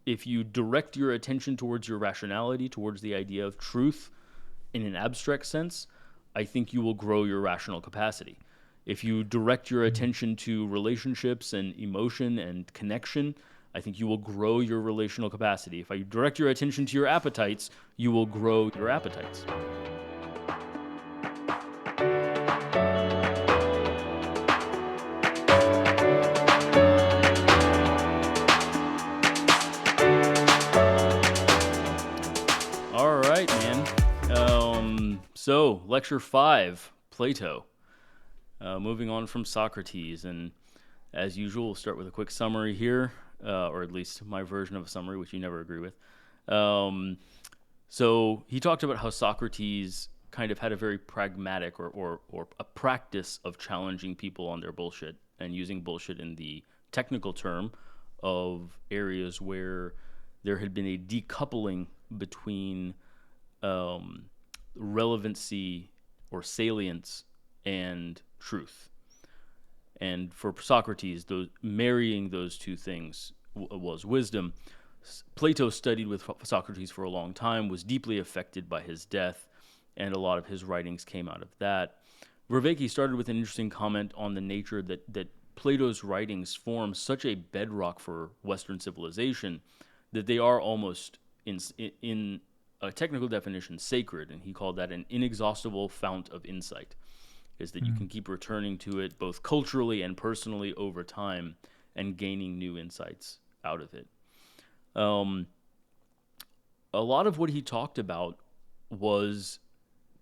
if you direct your attention towards your rationality, towards the idea of truth in an abstract sense, I think you will grow your rational capacity. If you direct your attention to relationships and emotion and connection, I think you will grow your relational capacity. If you direct your attention to your appetites, you will grow your appetites. All right, man. So, lecture 5, Plato. Moving on from Socrates, and as usual, we'll start with a quick summary here, or at least my version of a summary, which you never agree with. So he talked about how Socrates kind of had a very pragmatic or a practice of challenging people on their bullshit and using bullshit in the technical term of areas where there had been a decoupling between relevancy or salience and truth. And for Socrates, marrying those two things was wisdom. Plato studied with Socrates for a long time, was deeply affected by his death, and a lot of his writings came out of that. Vervaeke started with an interesting comment on the nature that Plato's writings form such a bedrock for Western civilization that they are almost, in a technical definition, sacred, and he called that an inexhaustible fount of insight, is that you can keep returning to it both culturally and personally over time and gaining new insights out of it. A lot of what he talked about was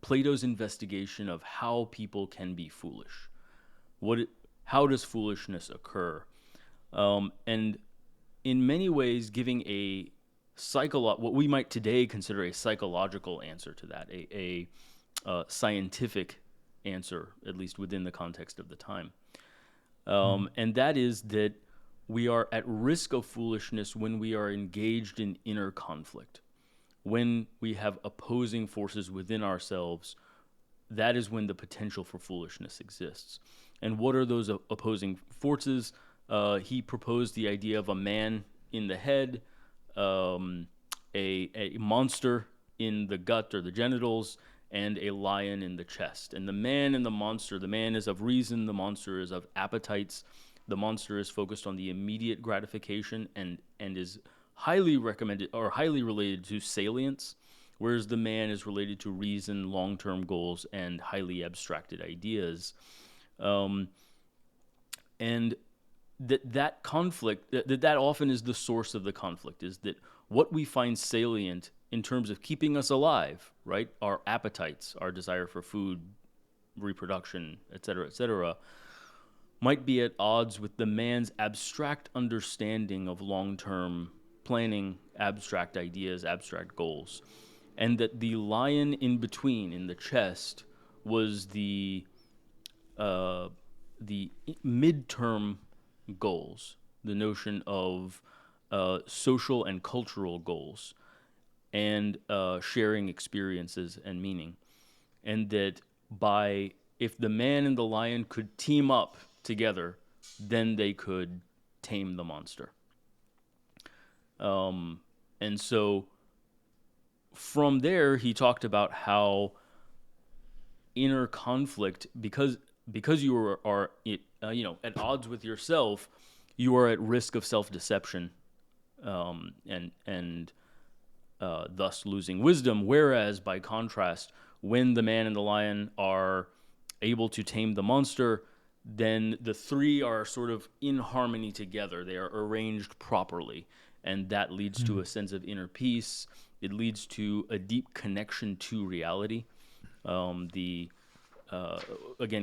Plato's investigation of how people can be foolish. How does foolishness occur? And in many ways, giving what we might today consider a psychological answer to that, a scientific answer, at least within the context of the time. And that is that we are at risk of foolishness when we are engaged in inner conflict. When we have opposing forces within ourselves, that is when the potential for foolishness exists. And what are those opposing forces? He proposed the idea of a man in the head, a monster in the gut or the genitals, and a lion in the chest. And the man and the monster, the man is of reason, the monster is of appetites. The monster is focused on the immediate gratification and is highly recommended or highly related to salience, whereas the man is related to reason, long-term goals, and highly abstracted ideas. And that conflict, that often is the source of the conflict, is that what we find salient in terms of keeping us alive, right? Our appetites, our desire for food, reproduction, et cetera, might be at odds with the man's abstract understanding of long-term planning, abstract ideas, abstract goals. And that the lion in between, in the chest, was the midterm goals, the notion of social and cultural goals, and sharing experiences and meaning. And that if the man and the lion could team up together, then they could tame the monster. And so from there, he talked about how inner conflict, because you are at odds with yourself, you are at risk of self-deception, and thus losing wisdom. Whereas, by contrast, when the man and the lion are able to tame the monster, then the three are sort of in harmony together. They are arranged properly, and that leads to a sense of inner peace. It leads to a deep connection to reality. Again,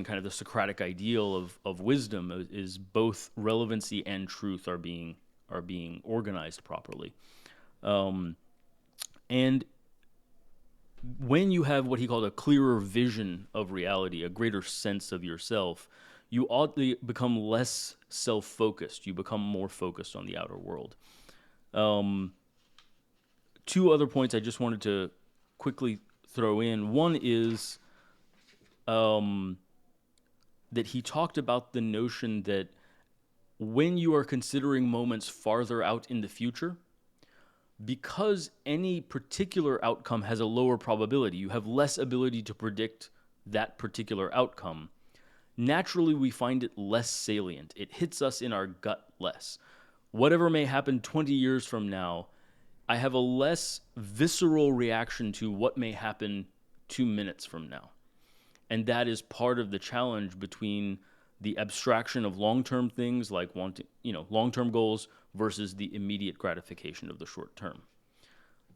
kind of the Socratic ideal of wisdom is both relevancy and truth are being organized properly. And when you have what he called a clearer vision of reality, a greater sense of yourself, you oddly become less self-focused. You become more focused on the outer world. Two other points I just wanted to quickly throw in. One is that he talked about the notion that when you are considering moments farther out in the future, because any particular outcome has a lower probability, you have less ability to predict that particular outcome. Naturally, we find it less salient. It hits us in our gut less. Whatever may happen 20 years from now, I have a less visceral reaction to what may happen 2 minutes from now. And that is part of the challenge between the abstraction of long-term things like long-term goals versus the immediate gratification of the short term.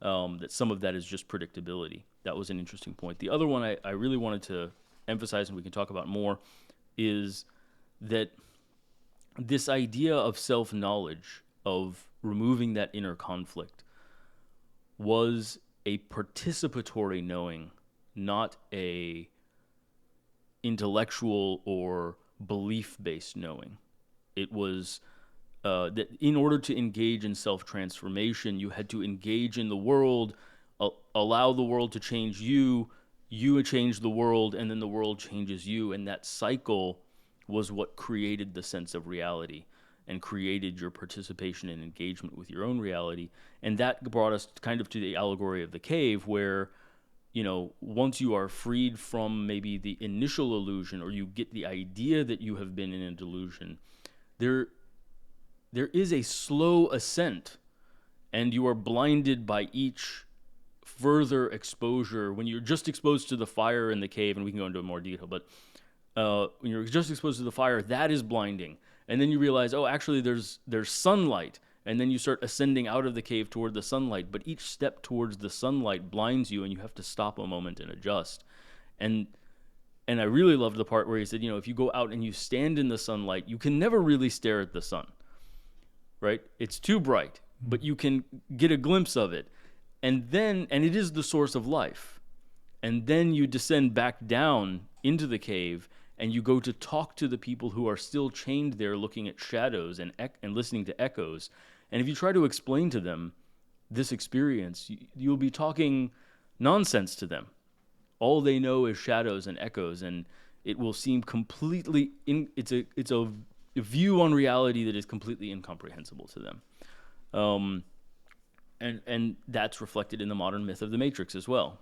That some of that is just predictability. That was an interesting point. The other one I really wanted to emphasize, and we can talk about more, is that this idea of self-knowledge, of removing that inner conflict, was a participatory knowing, not a intellectual or belief-based knowing. It was that in order to engage in self-transformation, you had to engage in the world, allow the world to change you, you change the world, and then the world changes you. And that cycle was what created the sense of reality and created your participation and engagement with your own reality. And that brought us kind of to the allegory of the cave, where, once you are freed from maybe the initial illusion, or you get the idea that you have been in a delusion, there is a slow ascent, and you are blinded by each further exposure. When you're just exposed to the fire in the cave, and we can go into more detail, but when you're just exposed to the fire, that is blinding. And then you realize, oh, actually there's sunlight. And then you start ascending out of the cave toward the sunlight. But each step towards the sunlight blinds you, and you have to stop a moment and adjust. And I really loved the part where he said, if you go out and you stand in the sunlight, you can never really stare at the sun, right? It's too bright, but you can get a glimpse of it. And it is the source of life. And then you descend back down into the cave, and you go to talk to the people who are still chained there, looking at shadows and listening to echoes. And if you try to explain to them this experience, you'll be talking nonsense to them. All they know is shadows and echoes, and it will seem completely it's a view on reality that is completely incomprehensible to them. And that's reflected in the modern myth of the Matrix as well.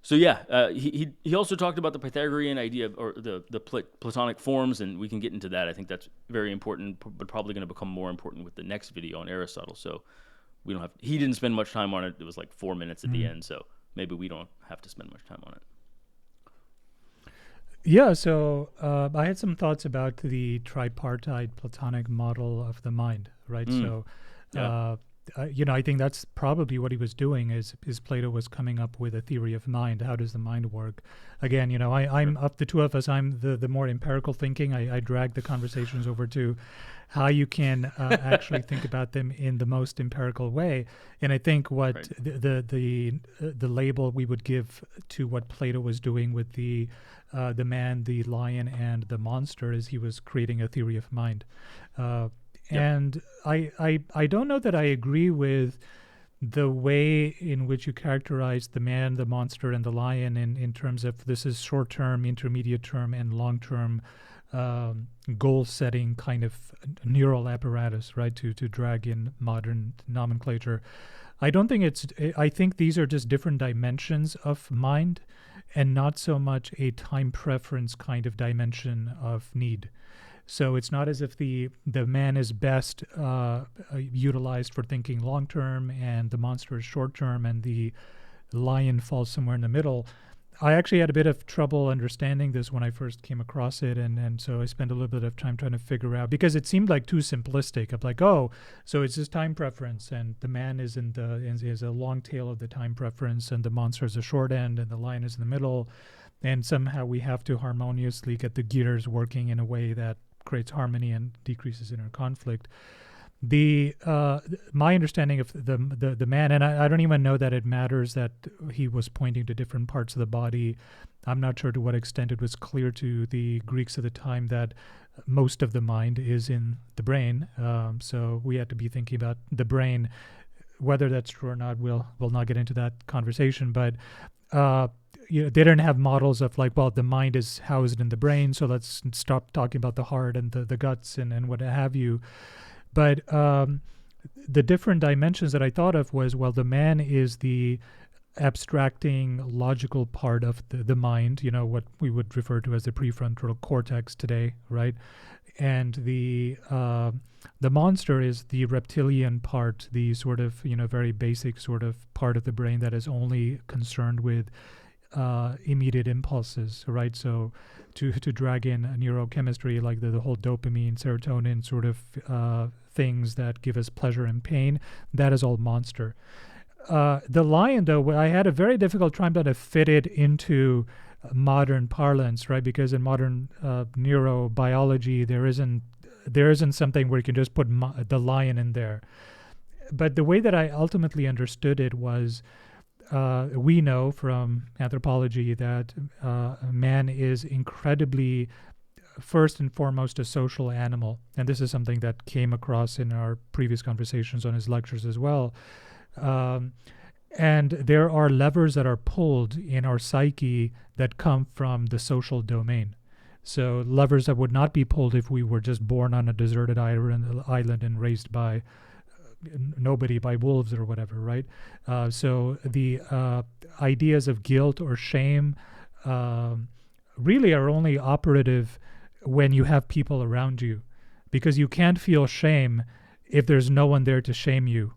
He also talked about the Pythagorean idea, or the Platonic forms, and we can get into that. I think that's very important, but probably going to become more important with the next video on Aristotle. So he didn't spend much time on it. It was like 4 minutes at the end, so maybe we don't have to spend much time on it. Yeah, so I had some thoughts about the tripartite Platonic model of the mind, right? So, I think that's probably what he was doing is Plato was coming up with a theory of mind. How does the mind work? Again, I'm of the two of us, I'm the more empirical thinking. I drag the conversations over to how you can actually think about them in the most empirical way. And I think what the label we would give to what Plato was doing with the man, the lion, and the monster is he was creating a theory of mind. And I don't know that I agree with the way in which you characterize the man, the monster, and the lion in terms of this is short-term, intermediate term, and long-term goal-setting kind of neural apparatus, right, to drag in modern nomenclature. I don't think I think these are just different dimensions of mind and not so much a time preference kind of dimension of need. So it's not as if the man is best utilized for thinking long-term and the monster is short-term and the lion falls somewhere in the middle. I actually had a bit of trouble understanding this when I first came across it, and so I spent a little bit of time trying to figure out, because it seemed like too simplistic. I'm like, oh, so it's just time preference, and the man is is a long tail of the time preference, and the monster is a short end, and the lion is in the middle, and somehow we have to harmoniously get the gears working in a way that creates harmony and decreases inner conflict. My understanding of the man, and I don't even know that it matters that he was pointing to different parts of the body. I'm not sure to what extent it was clear to the Greeks at the time that most of the mind is in the brain. So we had to be thinking about the brain. Whether that's true or not, we'll not get into that conversation. But they didn't have models of like, well, the mind is housed in the brain, so let's stop talking about the heart and the guts and what have you. But the different dimensions that I thought of was, well, the man is the abstracting logical part of the mind, what we would refer to as the prefrontal cortex today, right? And the monster is the reptilian part, the sort of very basic sort of part of the brain that is only concerned with immediate impulses, right? So to drag in neurochemistry, like the whole dopamine, serotonin sort of things that give us pleasure and pain, that is all monster. The lion, though, I had a very difficult time to fit it into modern parlance, right? Because in modern neurobiology, there isn't something where you can just put the lion in there. But the way that I ultimately understood it was, we know from anthropology that man is incredibly, first and foremost, a social animal. And this is something that came across in our previous conversations on his lectures as well. And there are levers that are pulled in our psyche that come from the social domain. So levers that would not be pulled if we were just born on a deserted island and raised by nobody, by wolves or whatever, right? So the ideas of guilt or shame really are only operative when you have people around you, because you can't feel shame if there's no one there to shame you.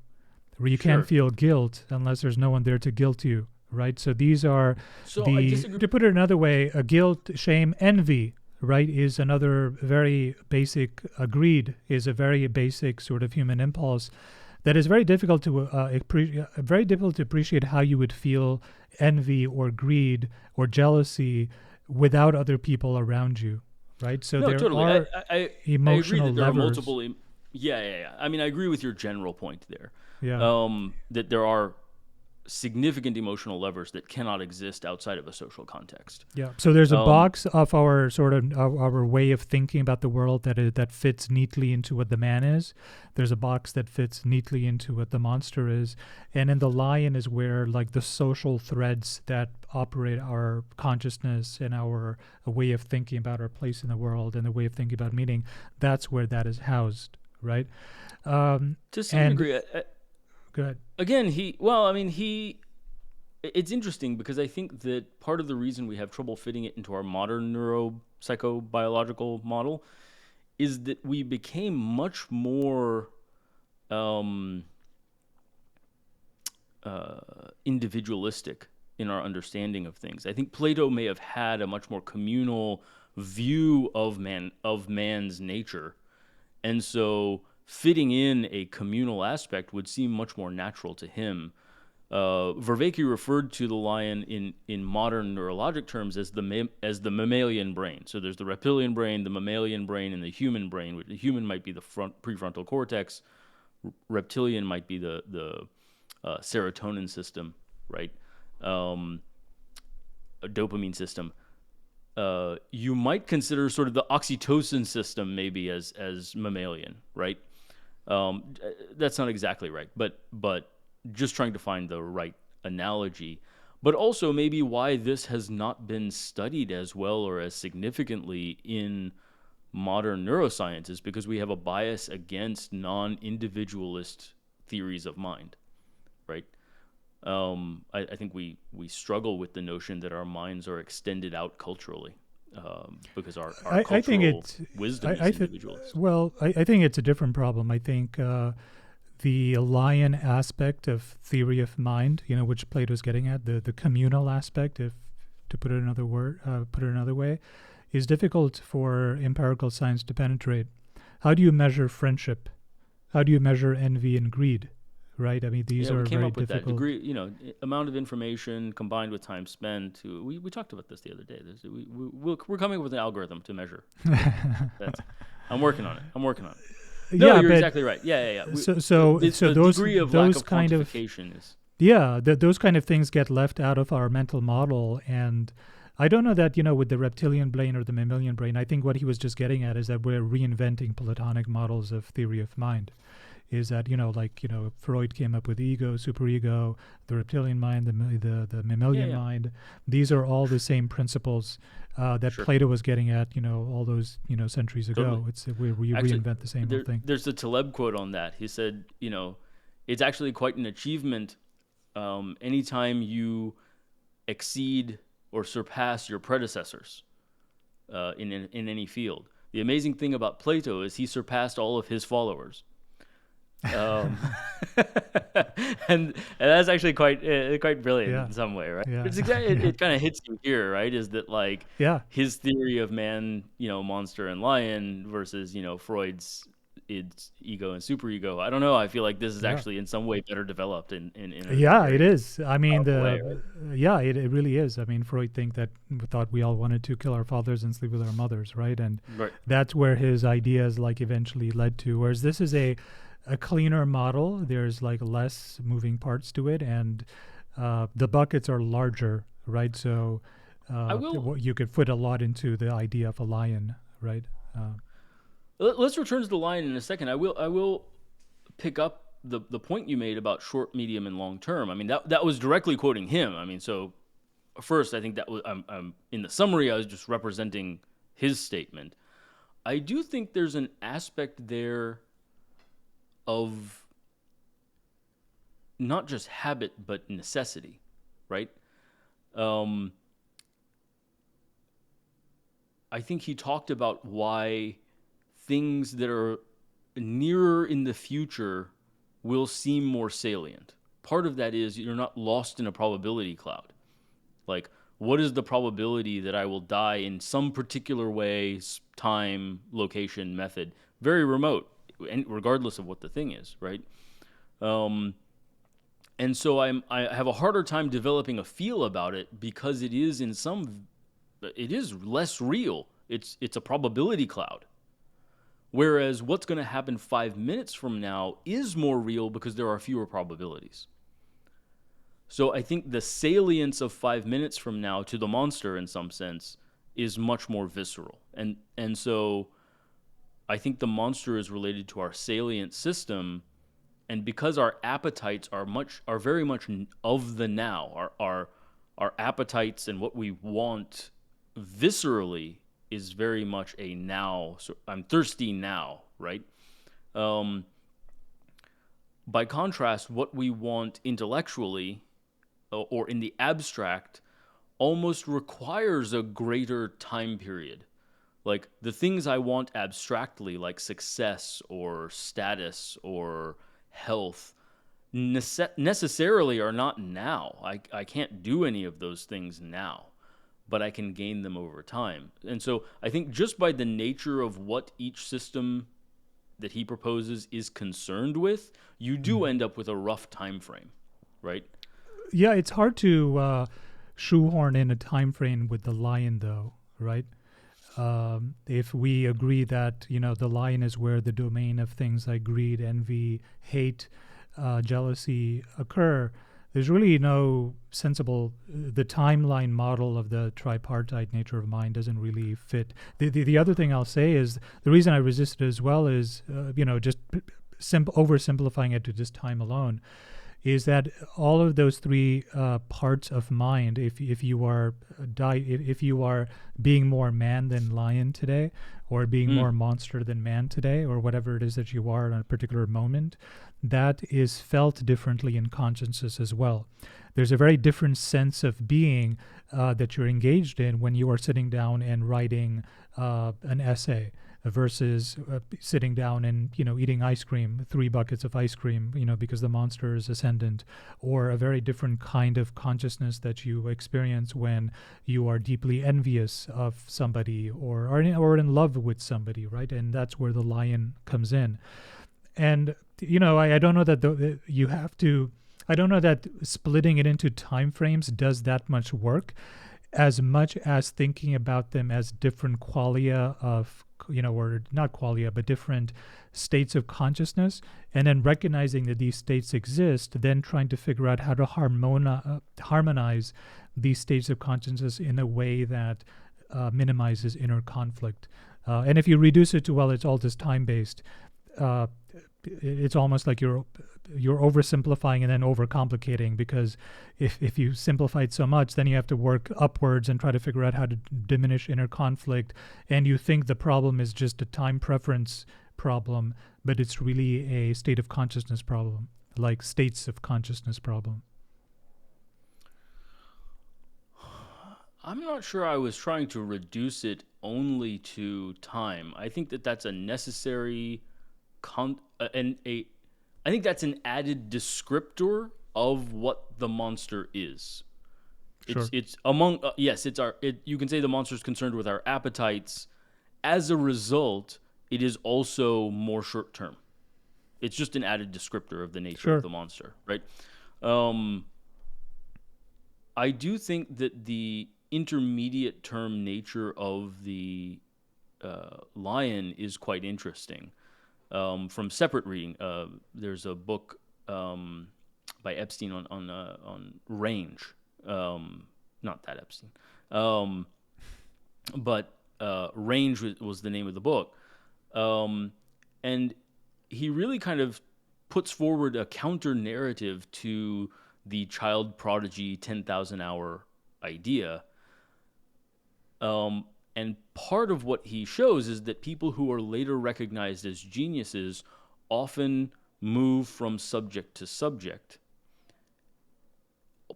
You can't feel guilt unless there's no one there to guilt you, right? So these are to put it another way, a guilt, shame, envy, right, is another very basic, greed is a very basic sort of human impulse that is very difficult to appreciate how you would feel envy or greed or jealousy without other people around you, right? So no, there totally. are emotional I agree that there levers. are multiple. Yeah. I mean, I agree with your general point there. Yeah. That there are significant emotional levers that cannot exist outside of a social context. Yeah. So there's a box of our sort of our way of thinking about the world that fits neatly into what the man is. There's a box that fits neatly into what the monster is, and in the lion is where like the social threads that operate our consciousness and our way of thinking about our place in the world and the way of thinking about meaning. That's where that is housed, right? To some degree. Go ahead. Again, it's interesting because I think that part of the reason we have trouble fitting it into our modern neuropsychobiological model is that we became much more individualistic in our understanding of things. I think Plato may have had a much more communal view of man's nature, and so fitting in a communal aspect would seem much more natural to him. Vervaeke referred to the lion in modern neurologic terms as the mammalian brain. So there's the reptilian brain, the mammalian brain, and the human brain. The human might be the prefrontal cortex. Reptilian might be the serotonin system, right? A dopamine system. You might consider sort of the oxytocin system maybe as mammalian, right? That's not exactly right, but just trying to find the right analogy. But also maybe why this has not been studied as well or as significantly in modern neuroscience is because we have a bias against non-individualist theories of mind, right? I think we struggle with the notion that our minds are extended out culturally. Because our cultural wisdom is individualist. Well, I think it's a different problem. I think the lion aspect of theory of mind, which Plato's getting at, the communal aspect, if to put it another way, is difficult for empirical science to penetrate. How do you measure friendship? How do you measure envy and greed? Right? I mean, these are very difficult. That degree, amount of information combined with time spent. We talked about this the other day. We're coming up with an algorithm to measure. I'm working on it. No, you're exactly right. Yeah. So those degree of those lack of kind of quantification is. Yeah, those kind of things get left out of our mental model, and I don't know that with the reptilian brain or the mammalian brain. I think what he was just getting at is that we're reinventing Platonic models of theory of mind. is that, Freud came up with ego, superego, the reptilian mind, the mammalian Yeah. mind. These are all the same principles that Sure. Plato was getting at, all those, centuries Totally. ago. It's we Actually, reinvent the same old thing. there's a Taleb quote on that. He said, it's actually quite an achievement anytime you exceed or surpass your predecessors in any field. The amazing thing about Plato is he surpassed all of his followers. Um, and that's actually quite brilliant Yeah. in some way, right? Yeah. It's exactly it kind of hits you here, right? Is that like Yeah. his theory of man, monster and lion versus Freud's its ego and superego. I don't know. I feel like this is Yeah. actually in some way better developed in a Yeah, it very is. I mean, powerful way, right? yeah, it really is. I mean, Freud thought we all wanted to kill our fathers and sleep with our mothers, right? And Right. that's where his ideas like eventually led to. Whereas this is a cleaner model. There's like less moving parts to it, and the buckets are larger, right? So you could fit a lot into the idea of a lion, right? Let's return to the lion in a second. I will pick up the point you made about short, medium, and long term. I mean that was directly quoting him. I mean, so first I think that was in the summary I was just representing his statement. I do think there's an aspect there of not just habit but necessity, right? I think he talked about why things that are nearer in the future will seem more salient. Part of that is you're not lost in a probability cloud. Like, what is the probability that I will die in some particular way, time, location, method? Very remote, regardless of what the thing is, right? And so I have a harder time developing a feel about it because it is less real. It's a probability cloud. Whereas what's going to happen 5 minutes from now is more real because there are fewer probabilities. So I think the salience of 5 minutes from now to the monster, in some sense, is much more visceral. And so I think the monster is related to our salient system, and because our appetites are very much of the now, our appetites and what we want viscerally is very much a now. So I'm thirsty now, right? By contrast, what we want intellectually or in the abstract almost requires a greater time period. Like the things I want abstractly, like success or status or health, necessarily are not now. I can't do any of those things now, but I can gain them over time. And so I think just by the nature of what each system that he proposes is concerned with, you do end up with a rough time frame, right? Yeah, it's hard to shoehorn in a time frame with the lion, though, right? If we agree that the lion is where the domain of things like greed, envy, hate, jealousy occur, there's really no sensible. The timeline model of the tripartite nature of mind doesn't really fit. The other thing I'll say is the reason I resist it as well is just oversimplifying it to just time alone. Is that all of those three parts of mind? If you are being more man than lion today, or being more monster than man today, or whatever it is that you are in a particular moment, that is felt differently in consciousness as well. There's a very different sense of being that you're engaged in when you are sitting down and writing an essay versus sitting down and eating ice cream, 3 buckets of ice cream, because the monster is ascendant, or a very different kind of consciousness that you experience when you are deeply envious of somebody or in love with somebody, right? And that's where the lion comes in. And I don't know that you have to. I don't know that splitting it into time frames does that much work, as much as thinking about them as different qualia of, or not qualia, but different states of consciousness, and then recognizing that these states exist, then trying to figure out how to harmonize these states of consciousness in a way that minimizes inner conflict. And if you reduce it to, well, it's all just time-based, it's almost like you're oversimplifying and then overcomplicating, because if you simplify it so much, then you have to work upwards and try to figure out how to diminish inner conflict, and you think the problem is just a time preference problem, but it's really a state of consciousness problem, like states of consciousness problem. I'm not sure I was trying to reduce it only to time. I think that that's a necessary and a I think that's an added descriptor of what the monster is. Sure. It's among yes, you can say the monster is concerned with our appetites. As a result, it is also more short term. It's just an added descriptor of the nature of Sure. the monster, right? Um, I do think that the intermediate term nature of the lion is quite interesting. From separate reading, there's a book by Epstein on range. Not that Epstein, um, but range was the name of the book, and he really kind of puts forward a counter narrative to the child prodigy 10,000 hour idea. And part of what he shows is that people who are later recognized as geniuses often move from subject to subject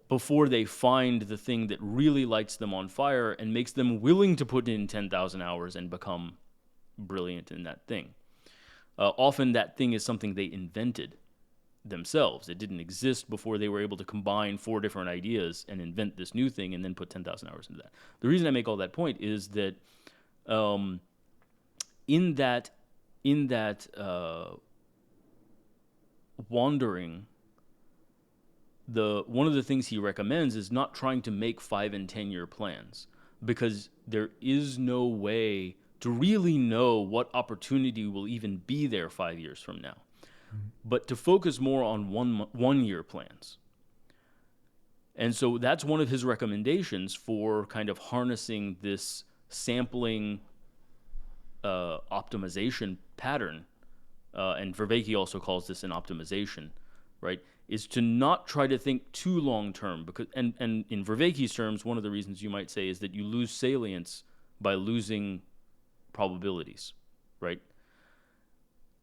before they find the thing that really lights them on fire and makes them willing to put in 10,000 hours and become brilliant in that thing. Often that thing is something they invented themselves. It didn't exist before they were able to combine 4 different ideas and invent this new thing and then put 10,000 hours into that. The reason I make all that point is that um, in that wandering, one of the things he recommends is not trying to make 5 and 10-year plans, because there is no way to really know what opportunity will even be there 5 years from now, but to focus more on 1 year plans. And so that's one of his recommendations for kind of harnessing this sampling optimization pattern. And Vervaeke also calls this an optimization, right? Is to not try to think too long term, because and in Vervaeke's terms, one of the reasons you might say is that you lose salience by losing probabilities, right?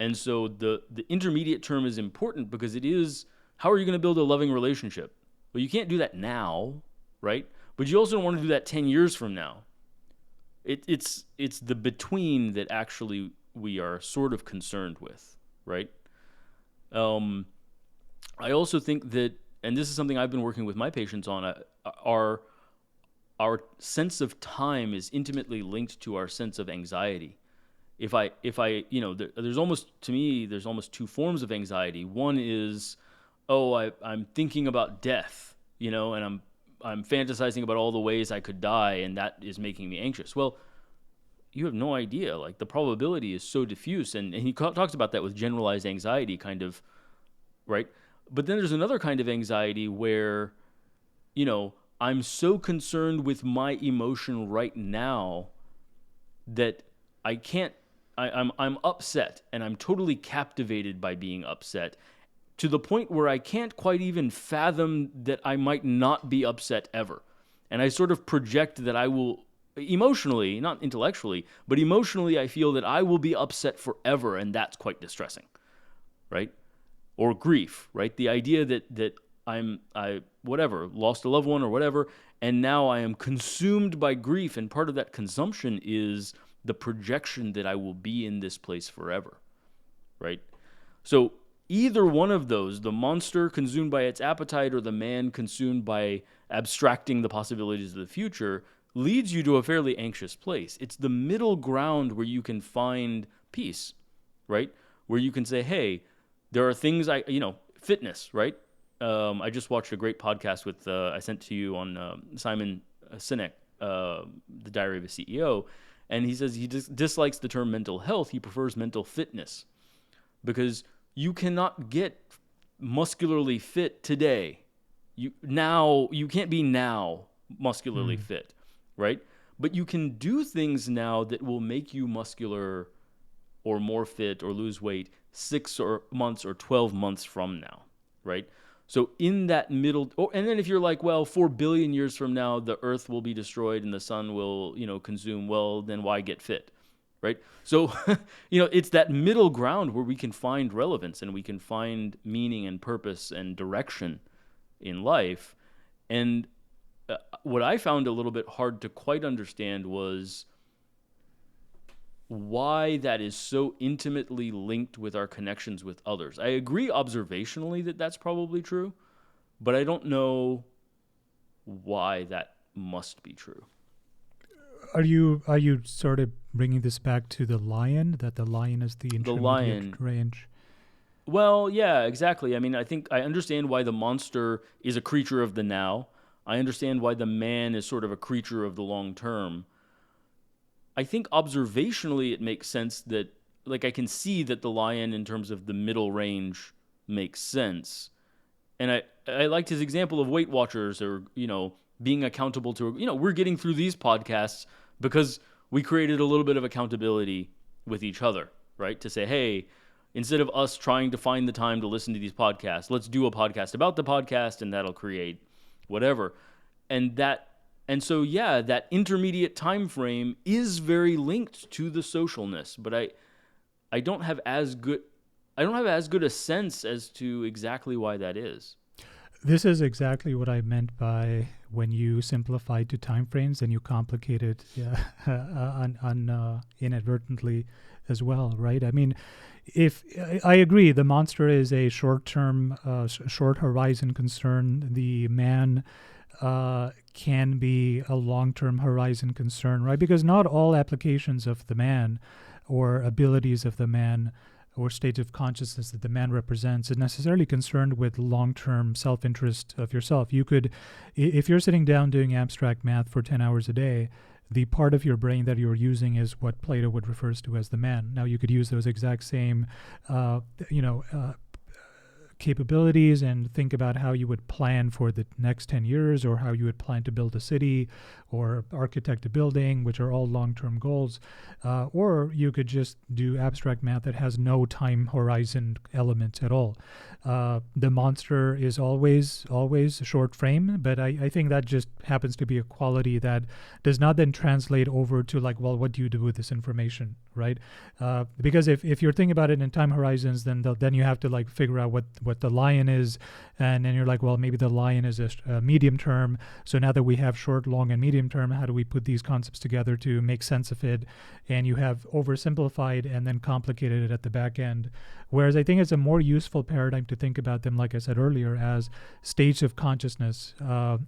And so the intermediate term is important because it is, how are you going to build a loving relationship? Well, you can't do that now, right? But you also don't want to do that 10 years from now. It's the between that actually we are sort of concerned with, right? I also think that, and this is something I've been working with my patients on, our sense of time is intimately linked to our sense of anxiety. If I there's almost, to me, there's almost 2 forms of anxiety. One is, I'm thinking about death, and I'm fantasizing about all the ways I could die, and that is making me anxious. Well, you have no idea. Like, the probability is so diffuse, and he talks about that with generalized anxiety, kind of, right? But then there's another kind of anxiety where, I'm so concerned with my emotion right now that I can't. I'm upset, and I'm totally captivated by being upset, to the point where I can't quite even fathom that I might not be upset ever. And I sort of project that I will, emotionally, not intellectually, but emotionally, I feel that I will be upset forever, and that's quite distressing, right? Or grief, right? The idea that I lost a loved one or whatever, and now I am consumed by grief, and part of that consumption is the projection that I will be in this place forever, right? So either one of those, the monster consumed by its appetite or the man consumed by abstracting the possibilities of the future, leads you to a fairly anxious place. It's the middle ground where you can find peace, right? Where you can say, hey, there are things fitness, right? I just watched a great podcast with, I sent to you on Simon Sinek, The Diary of a CEO, and he says he dislikes the term mental health. He prefers mental fitness, because you cannot get muscularly fit today. You can't be now muscularly fit, right? But you can do things now that will make you muscular or more fit or lose weight 6 months or 12 months from now, right? So in that middle, and then if you're like, well, 4 billion years from now, the Earth will be destroyed and the sun will, consume. Well, then why get fit, right? So, it's that middle ground where we can find relevance and we can find meaning and purpose and direction in life. And what I found a little bit hard to quite understand was why that is so intimately linked with our connections with others. I agree observationally that that's probably true, but I don't know why that must be true. Are you sort of bringing this back to the lion, that the lion is the The intermediate lion, range? well, yeah, exactly. I mean, I think I understand why the monster is a creature of the now. I understand why the man is sort of a creature of the long term. I think observationally it makes sense that, like, I can see that the lion in terms of the middle range makes sense. And I liked his example of Weight Watchers, or, being accountable to, we're getting through these podcasts because we created a little bit of accountability with each other, right? To say, hey, instead of us trying to find the time to listen to these podcasts, let's do a podcast about the podcast, and that'll create whatever. And so yeah, that intermediate time frame is very linked to the socialness, but I don't have as good a sense as to exactly why that is. This is exactly what I meant by when you simplify to time frames and you complicate it, yeah, inadvertently as well, right? I mean, if I agree, the monster is a short-term, short horizon concern. The man can be a long-term horizon concern, right? Because not all applications of the man or abilities of the man or state of consciousness that the man represents is necessarily concerned with long-term self-interest of yourself. You could, if you're sitting down doing abstract math for 10 hours a day, the part of your brain that you're using is what Plato would refer to as the man. Now, you could use those exact same, capabilities and think about how you would plan for the next 10 years, or how you would plan to build a city or architect a building, which are all long-term goals. Or you could just do abstract math that has no time horizon element at all. The monster is always short frame, but I think that just happens to be a quality that does not then translate over to, like, well, what do you do with this information, right? Because if you're thinking about it in time horizons, then you have to, like, figure out what the lion is, and then you're like, well, maybe the lion is a medium term. So now that we have short, long, and medium term, how do we put these concepts together to make sense of it? And you have oversimplified and then complicated it at the back end. Whereas I think it's a more useful paradigm to think about them, like I said earlier, as states of consciousness,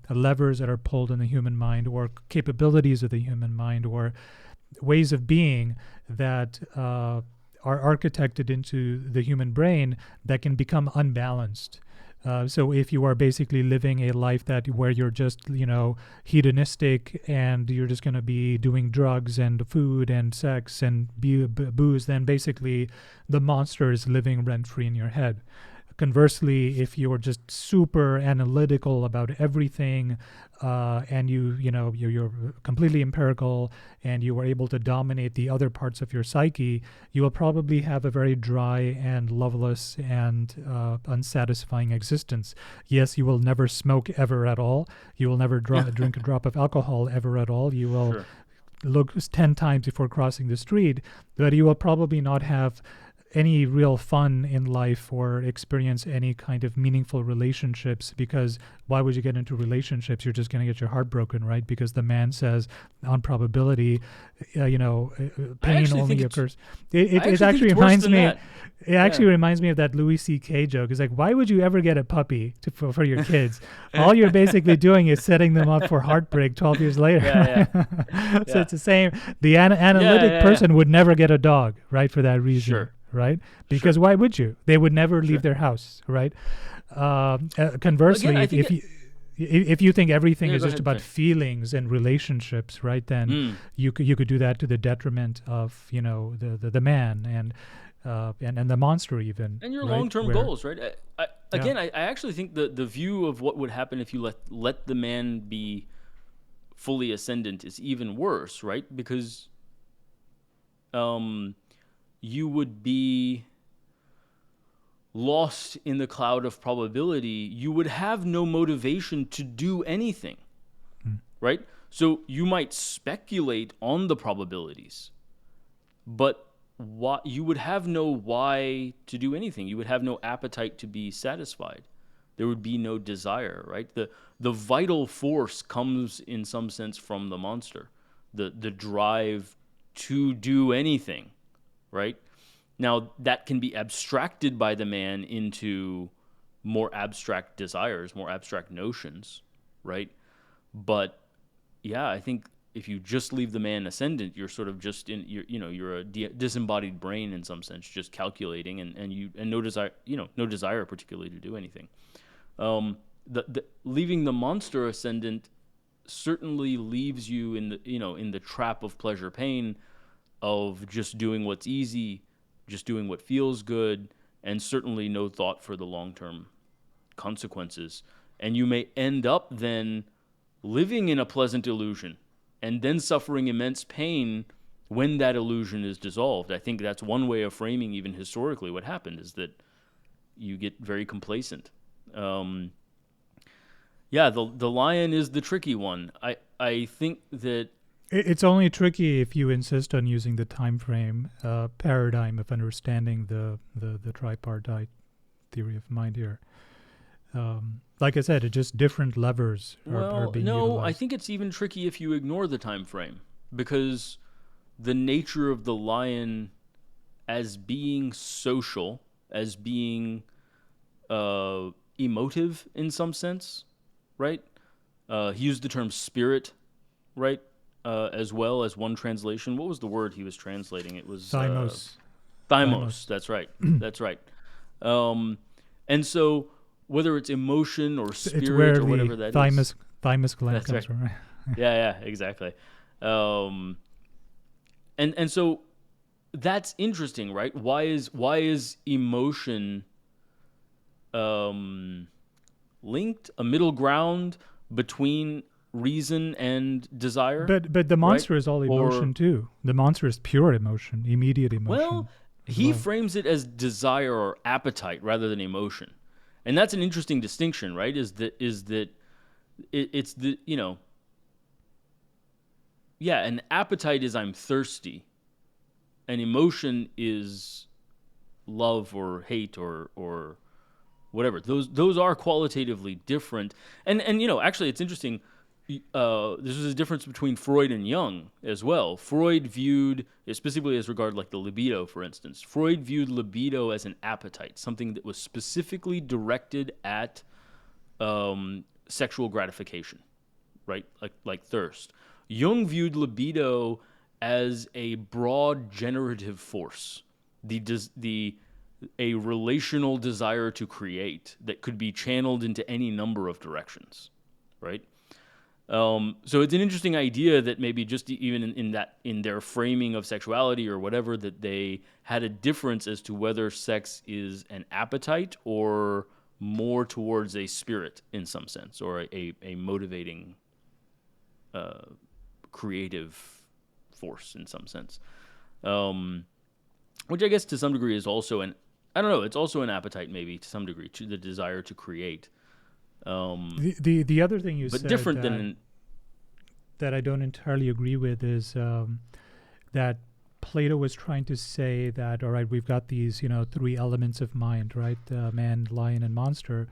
levers that are pulled in the human mind, or capabilities of the human mind, or ways of being that are architected into the human brain that can become unbalanced. So if you are basically living a life where you're just, hedonistic, and you're just going to be doing drugs and food and sex and booze, then basically the monster is living rent-free in your head. Conversely, if you're just super analytical about everything, and you're completely empirical, and you are able to dominate the other parts of your psyche, you will probably have a very dry and loveless and unsatisfying existence. Yes, you will never smoke ever at all. You will never drink a drop of alcohol ever at all. You will Sure. look 10 times before crossing the street, but you will probably not have any real fun in life or experience any kind of meaningful relationships, because why would you get into relationships? You're just going to get your heart broken, right? Because the man says on probability, pain only occurs. It actually reminds me. It actually reminds me of that Louis C.K. joke. It's like, why would you ever get a puppy for your kids? All you're basically doing is setting them up for heartbreak 12 years later. So it's the same. The analytic person would never get a dog, right, for that reason. Sure. Right? Because why would you? They would never leave their house, right? Conversely, again, if you think everything is just about feelings and relationships, right, then you could do that to the detriment of the man and the monster even. And your long-term goals, right? I actually think the view of what would happen if you let the man be fully ascendant is even worse, right? Because you would be lost in the cloud of probability, you would have no motivation to do anything, right? So you might speculate on the probabilities, but you would have no why to do anything. You would have no appetite to be satisfied. There would be no desire, right? The vital force comes in some sense from the monster, the drive to do anything, right? Now that can be abstracted by the man into more abstract desires, more abstract notions, right? But yeah, I think if you just leave the man ascendant, you're sort of just you're a disembodied brain in some sense, just calculating and no desire, no desire particularly to do anything. The leaving the monster ascendant certainly leaves you in the trap of pleasure pain, of just doing what's easy, just doing what feels good, and certainly no thought for the long-term consequences. And you may end up then living in a pleasant illusion and then suffering immense pain when that illusion is dissolved. I think that's one way of framing even historically what happened, is that you get very complacent. Yeah, the lion is the tricky one. I think that it's only tricky if you insist on using the time frame paradigm of understanding the tripartite theory of mind here. Like I said, it's just different levers are being utilized. I think it's even tricky if you ignore the time frame, because the nature of the lion as being social, as being emotive in some sense, right? He used the term spirit, right? As well as one translation. What was the word he was translating? It was thymos. Thymos. That's right. That's right. And so whether it's emotion or spirit or whatever that is, thymus gland comes from, right? yeah, exactly. And so that's interesting, right? Why is emotion linked, a middle ground between reason and desire? But the monster right? is all emotion too. The monster is pure emotion, immediate emotion. Well, he frames it as desire or appetite rather than emotion. And that's an interesting distinction, right? It's the an appetite is I'm thirsty. An emotion is love or hate or whatever. Those are qualitatively different. And actually it's interesting. This is a difference between Freud and Jung as well. Freud viewed, specifically as regard like the libido, for instance, Freud viewed libido as an appetite, something that was specifically directed at sexual gratification, right? Like thirst. Jung viewed libido as a broad generative force, a relational desire to create that could be channeled into any number of directions, right? So it's an interesting idea that maybe just even in their framing of sexuality or whatever, that they had a difference as to whether sex is an appetite or more towards a spirit in some sense, or a motivating, creative force in some sense. Which I guess to some degree is also it's also an appetite maybe to some degree, to the desire to create. The other thing you said, different than that I don't entirely agree with is that Plato was trying to say that, all right, we've got these three elements of mind, right? Man, lion, and monster,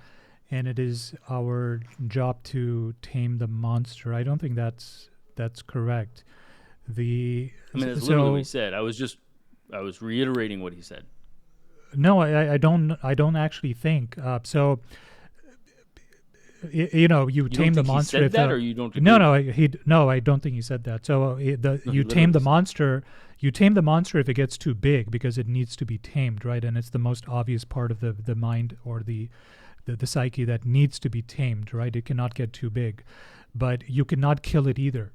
and it is our job to tame the monster. I don't think that's correct. It's literally what he said. I was reiterating what he said. No, I don't actually think so. You tame the monster. He said that, or you don't agree? No, I don't think he said that. So you tame the monster. You tame the monster if it gets too big, because it needs to be tamed, right? And it's the most obvious part of the mind or the psyche that needs to be tamed, right? It cannot get too big, but you cannot kill it either.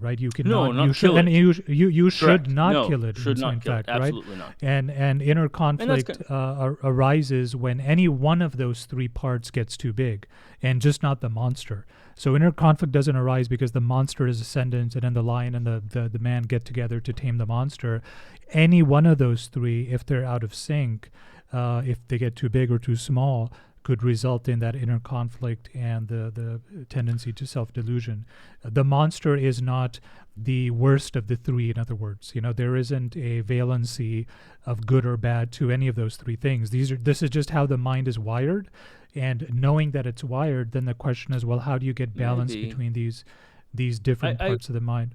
right? You No, cannot, you not should, kill and it. you should Correct. not No, kill it. should In not kill it. fact, right? Absolutely not. And inner And that's conflict arises when any one of those three parts gets too big, and just not the monster. So inner conflict doesn't arise because the monster is ascendant, and then the lion and the man get together to tame the monster. Any one of those three, if they're out of sync, if they get too big or too small, could result in that inner conflict and the tendency to self-delusion. The monster is not the worst of the three, in other words. There isn't a valency of good or bad to any of those three things. This is just how the mind is wired, and knowing that it's wired, then the question is, well, how do you get balance Maybe. between these different I parts of the mind?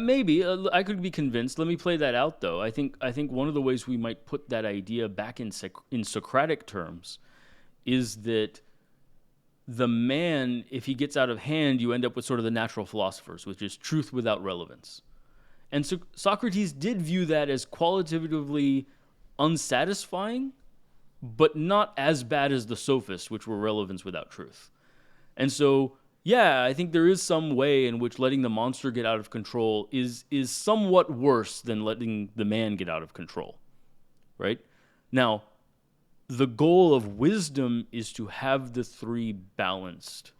maybe I could be convinced. Let me play that out, though. I think one of the ways we might put that idea back in Socratic terms is that the man, if he gets out of hand, you end up with sort of the natural philosophers, which is truth without relevance. And so Socrates did view that as qualitatively unsatisfying, but not as bad as the sophists, which were relevance without truth. And so, yeah, I think there is some way in which letting the monster get out of control is somewhat worse than letting the man get out of control, right? Now, the goal of wisdom is to have the three balanced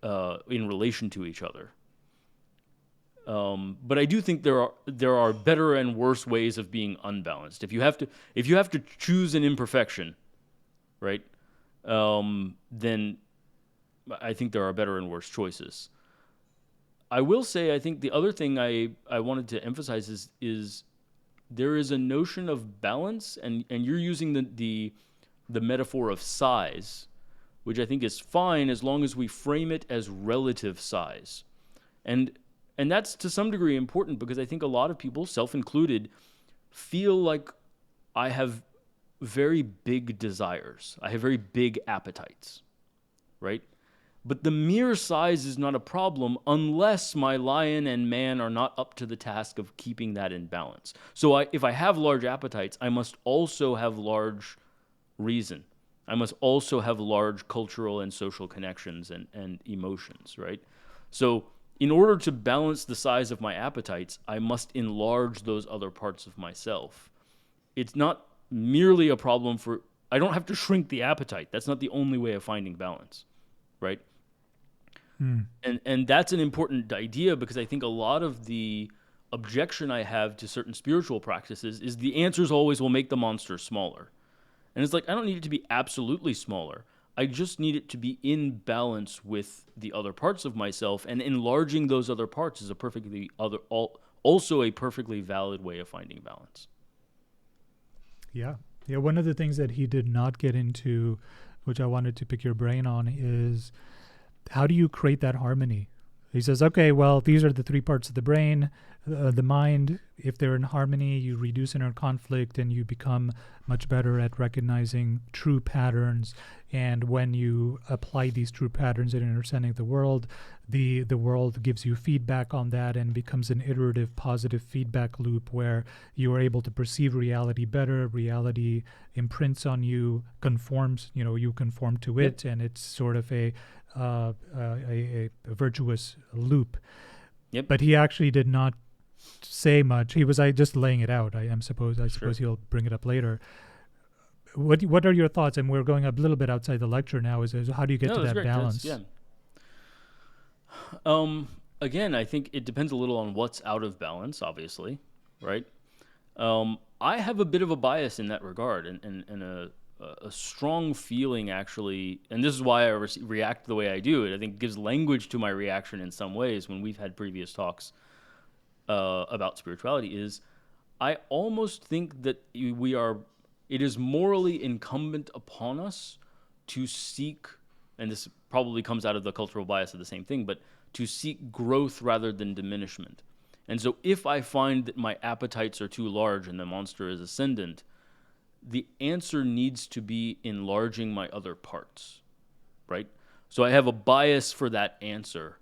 in relation to each other. But I do think there are better and worse ways of being unbalanced. If you have to choose an imperfection, right? Then I think there are better and worse choices. I will say I think the other thing I wanted to emphasize is there is a notion of balance, and you're using the metaphor of size, which I think is fine as long as we frame it as relative size. And that's to some degree important because I think a lot of people, self included, feel like I have very big desires. I have very big appetites, right? But the mere size is not a problem unless my lion and man are not up to the task of keeping that in balance. So if I have large appetites, I must also have large reason. I must also have large cultural and social connections and emotions, right? So in order to balance the size of my appetites, I must enlarge those other parts of myself. It's not merely a problem I don't have to shrink the appetite. That's not the only way of finding balance, right? And that's an important idea because I think a lot of the objection I have to certain spiritual practices is the answers always will make the monster smaller. And it's like, I don't need it to be absolutely smaller. I just need it to be in balance with the other parts of myself, and enlarging those other parts is also a perfectly valid way of finding balance. Yeah. Yeah. One of the things that he did not get into, which I wanted to pick your brain on, is how do you create that harmony? He says, okay, well, these are the three parts of the brain, the mind. If they're in harmony, you reduce inner conflict and you become much better at recognizing true patterns. And when you apply these true patterns in understanding the world world gives you feedback on that and becomes an iterative positive feedback loop where you are able to perceive reality better. Reality imprints on you, conforms, you conform to it, and it's sort of a virtuous loop. Yep. But he actually did not say much. He was just laying it out. I suppose Sure. he'll bring it up later. What are your thoughts? And we're going a little bit outside the lecture now. Is how do you get to that Great. balance? Again, I think it depends a little on what's out of balance, obviously, right? I have a bit of a bias in that regard, and a strong feeling, actually, and this is why I react the way I do. I think it gives language to my reaction in some ways when we've had previous talks about spirituality, is I almost think that it is morally incumbent upon us to seek, and this probably comes out of the cultural bias of the same thing, but to seek growth rather than diminishment. And so if I find that my appetites are too large and the monster is ascendant, the answer needs to be enlarging my other parts, right? So I have a bias for that answer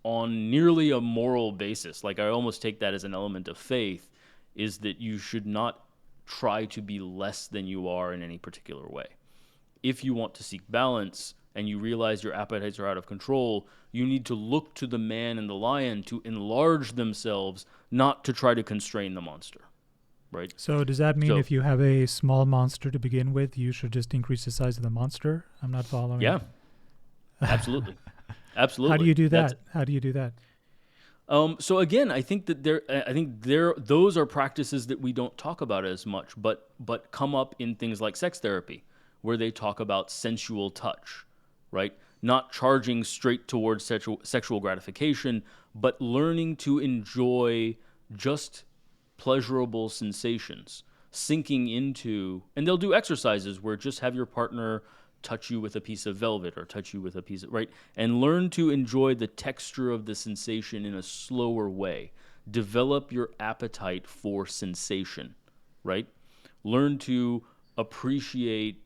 on nearly a moral basis. Like I almost take that as an element of faith, is that you should not try to be less than you are in any particular way. If you want to seek balance, and you realize your appetites are out of control, you need to look to the man and the lion to enlarge themselves, not to try to constrain the monster, right? So does that mean So, if you have a small monster to begin with, you should just increase the size of the monster? I'm not following. yeah, absolutely. How do Absolutely. you do That's that? How do you do that? so again, I think those are practices that we don't talk about as much, but come up in things like sex therapy, where they talk about sensual touch, right? Not charging straight towards sexual gratification, but learning to enjoy just pleasurable sensations, sinking into, and they'll do exercises where just have your partner touch you with a piece of velvet or touch you with a piece of, right? And learn to enjoy the texture of the sensation in a slower way. Develop your appetite for sensation, right? Learn to appreciate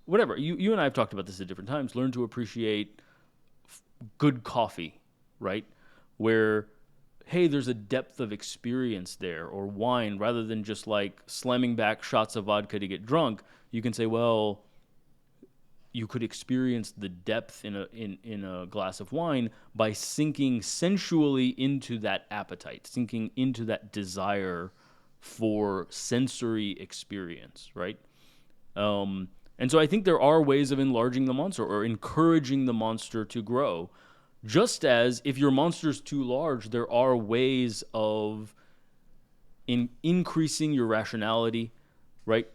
whatever. You and I have talked about this at different times. Learn to appreciate good coffee, right? Where, hey, there's a depth of experience there, or wine, rather than just like slamming back shots of vodka to get drunk. You can say, well, you could experience the depth in a glass of wine by sinking sensually into that appetite, sinking into that desire for sensory experience, right? And so I think there are ways of enlarging the monster or encouraging the monster to grow. Just as if your monster's too large, there are ways of increasing your rationality, right?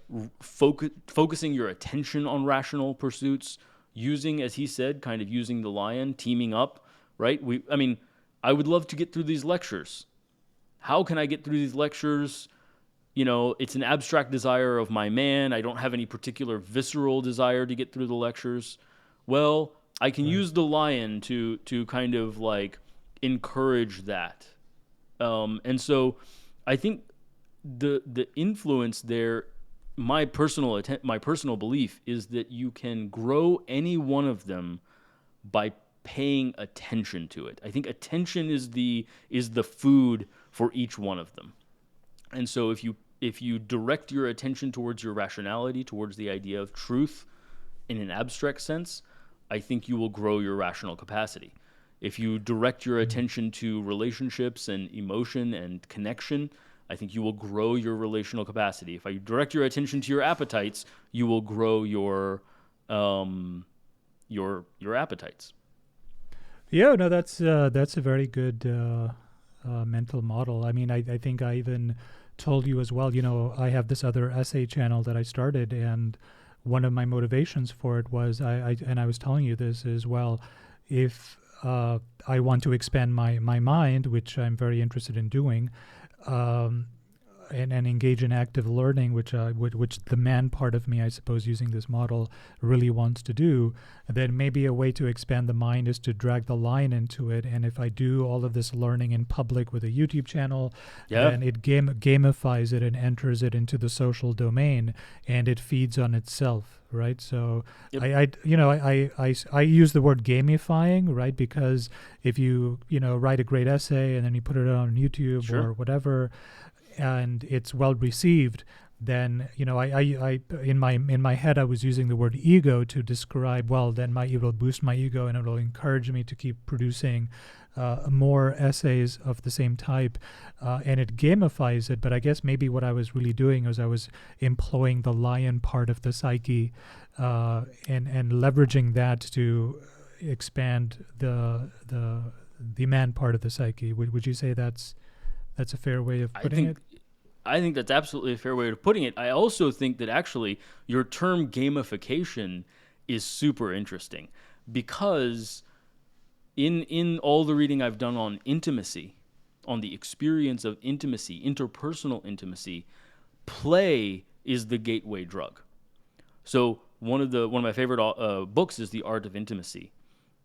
Focusing your attention on rational pursuits, using, as he said, kind of using the lion, teaming up, right? I would love to get through these lectures. How can I get through these lectures? It's an abstract desire of my man. I don't have any particular visceral desire to get through the lectures. Well, I can Right. use the lion to kind of like encourage that. And so I think the influence there, my personal belief is that you can grow any one of them by paying attention to it. I think attention is the food for each one of them. And so if you direct your attention towards your rationality, towards the idea of truth in an abstract sense, I think you will grow your rational capacity. If you direct your attention to relationships and emotion and connection, I think you will grow your relational capacity. If you direct your attention to your appetites, you will grow your appetites. Yeah, no, that's a very good mental model. I mean, I think I even told you as well. I have this other essay channel that I started, and one of my motivations for it was I was telling you this as well. If I want to expand my mind, which I'm very interested in doing, um, and engage in active learning, which the man part of me, I suppose, using this model really wants to do, then maybe a way to expand the mind is to drag the line into it. And if I do all of this learning in public with a YouTube channel, Yeah. then it gamifies it and enters it into the social domain, and it feeds on itself, right? So Yep. I use the word gamifying, right? Because if you write a great essay and then you put it on YouTube Sure. or whatever, and it's well received, then I in my head I was using the word ego to describe, well, then it will boost my ego and it will encourage me to keep producing more essays of the same type, and it gamifies it. But I guess maybe what I was really doing was I was employing the lion part of the psyche, and leveraging that to expand the man part of the psyche. Would you say that's a fair way of I putting think it? I think that's absolutely a fair way of putting it. I also think that actually your term gamification is super interesting because in all the reading I've done on intimacy, on the experience of intimacy, interpersonal intimacy, play is the gateway drug. So one of my favorite books is The Art of Intimacy,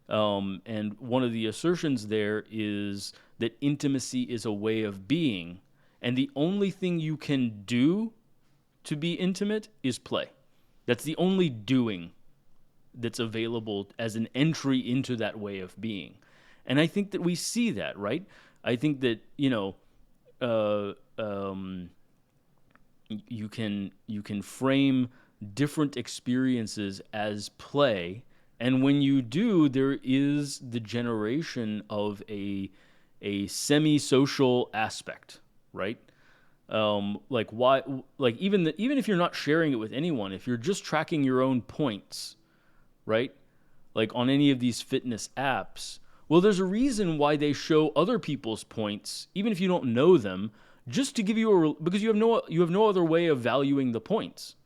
and one of the assertions there is that intimacy is a way of being, and the only thing you can do to be intimate is play. That's the only doing that's available as an entry into that way of being. And I think that we see that, right? I think that, uh, um, you can frame different experiences as play, And when you do, there is the generation of a semi-social aspect, right? Like why, like even if you're not sharing it with anyone, if you're just tracking your own points, right? Like on any of these fitness apps, well, there's a reason why they show other people's points, even if you don't know them, just to give you because you have no other way of valuing the points.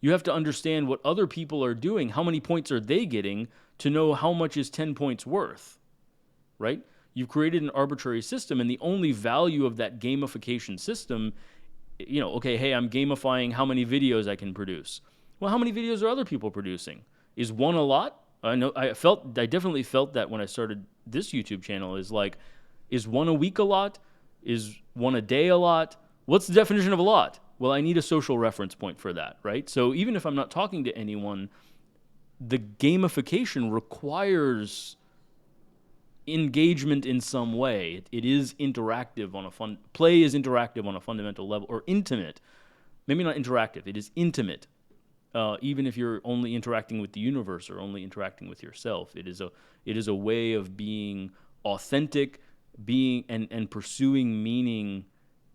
You have to understand what other people are doing, how many points are they getting to know how much is 10 points worth, right? You've created an arbitrary system, and the only value of that gamification system, okay, hey, I'm gamifying how many videos I can produce. Well, how many videos are other people producing? Is one a lot? I definitely felt that when I started this YouTube channel. Is one a week a lot? Is one a day a lot? What's the definition of a lot? Well, I need a social reference point for that, right? So even if I'm not talking to anyone, the gamification requires engagement in some way. It is interactive play is interactive on a fundamental level, or intimate. Maybe not interactive. It is intimate. Even if you're only interacting with the universe or only interacting with yourself, it is a way of being authentic, being and pursuing meaning,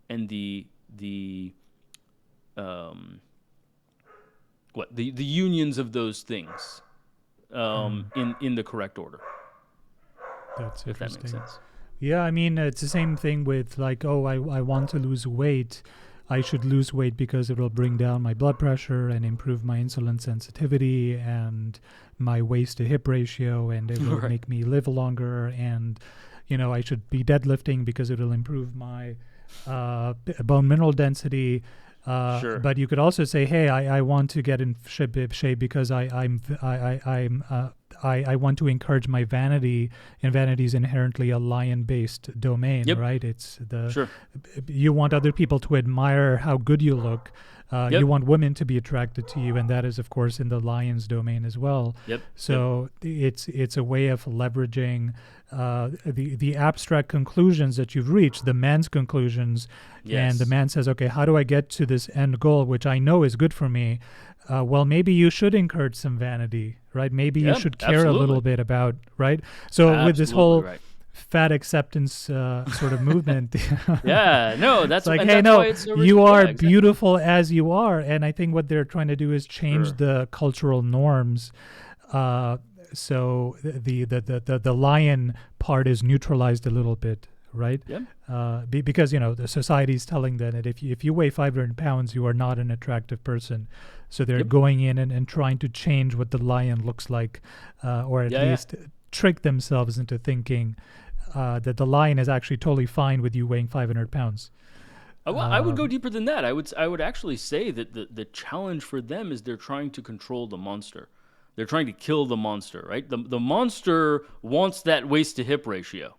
and the unions of those things in the correct order. That's if interesting. That makes sense. Yeah, I mean, it's the same thing with like, oh, I want to lose weight. I should lose weight because it will bring down my blood pressure and improve my insulin sensitivity and my waist to hip ratio, and it will make me live longer. And, I should be deadlifting because it will improve my bone mineral density. Sure. But you could also say, hey, I want to get in shape because I want to encourage my vanity, and vanity is inherently a lion-based domain, right? It's you want other people to admire how good you look. You want women to be attracted to you, and that is, of course, in the lion's domain as well. So it's a way of leveraging the abstract conclusions that you've reached, the man's conclusions, and the man says, okay, how do I get to this end goal, which I know is good for me? Well, maybe you should encourage some vanity, right? Maybe you should care a little bit about, right? So with this whole fat acceptance sort of movement. That's like, and hey, that's no, why it's so you are exactly. beautiful as you are. And I think what they're trying to do is change the cultural norms. So the lion part is neutralized a little bit, right? Because, the society is telling them that if you weigh 500 pounds, you are not an attractive person. So they're going in and trying to change what the lion looks like, or at least trick themselves into thinking that the lion is actually totally fine with you weighing 500 pounds. Well, I would go deeper than that. I would actually say that the challenge for them is they're trying to control the monster. They're trying to kill the monster, right? The monster wants that waist to hip ratio,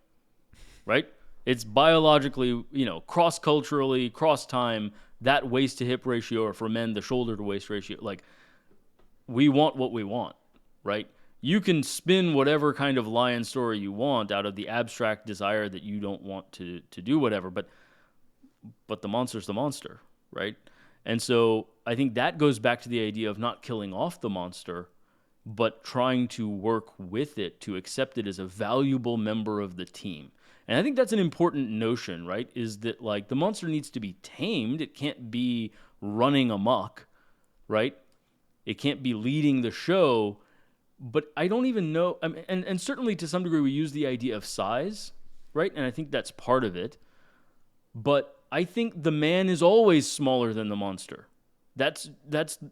right? It's biologically, cross-culturally, cross-time, that waist to hip ratio, or for men, the shoulder to waist ratio. Like, we want what we want, right? You can spin whatever kind of lion story you want out of the abstract desire that you don't want to do whatever, but the monster's the monster, right? And so I think that goes back to the idea of not killing off the monster, but trying to work with it to accept it as a valuable member of the team. And I think that's an important notion, right? Is that, like, the monster needs to be tamed. It can't be running amok, right? It can't be leading the show. But I don't even know, and certainly to some degree we use the idea of size, right? And I think that's part of it. But I think the man is always smaller than the monster. That's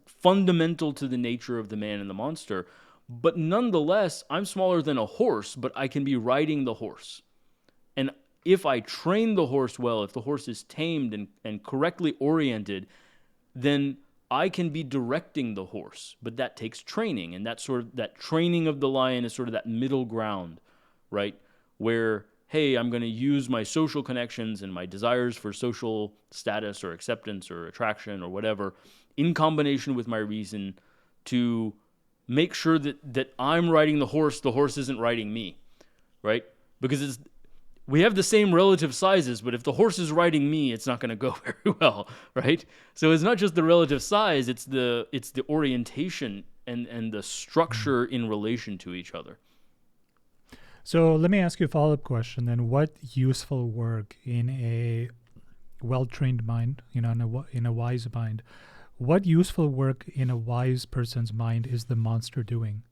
fundamental to the nature of the man and the monster. But nonetheless, I'm smaller than a horse, but I can be riding the horse. And if I train the horse well, if the horse is tamed and correctly oriented, then I can be directing the horse. But that takes training, and that training of the lion is sort of that middle ground, right? Where, hey, I'm going to use my social connections and my desires for social status or acceptance or attraction or whatever in combination with my reason to make sure that I'm riding the horse isn't riding me, right? Because we have the same relative sizes, but if the horse is riding me, it's not going to go very well, right? So it's not just the relative size, it's the orientation and the structure in relation to each other. So let me ask you a follow-up question then. What useful work in a well-trained mind, in a wise mind, what useful work in a wise person's mind is the monster doing?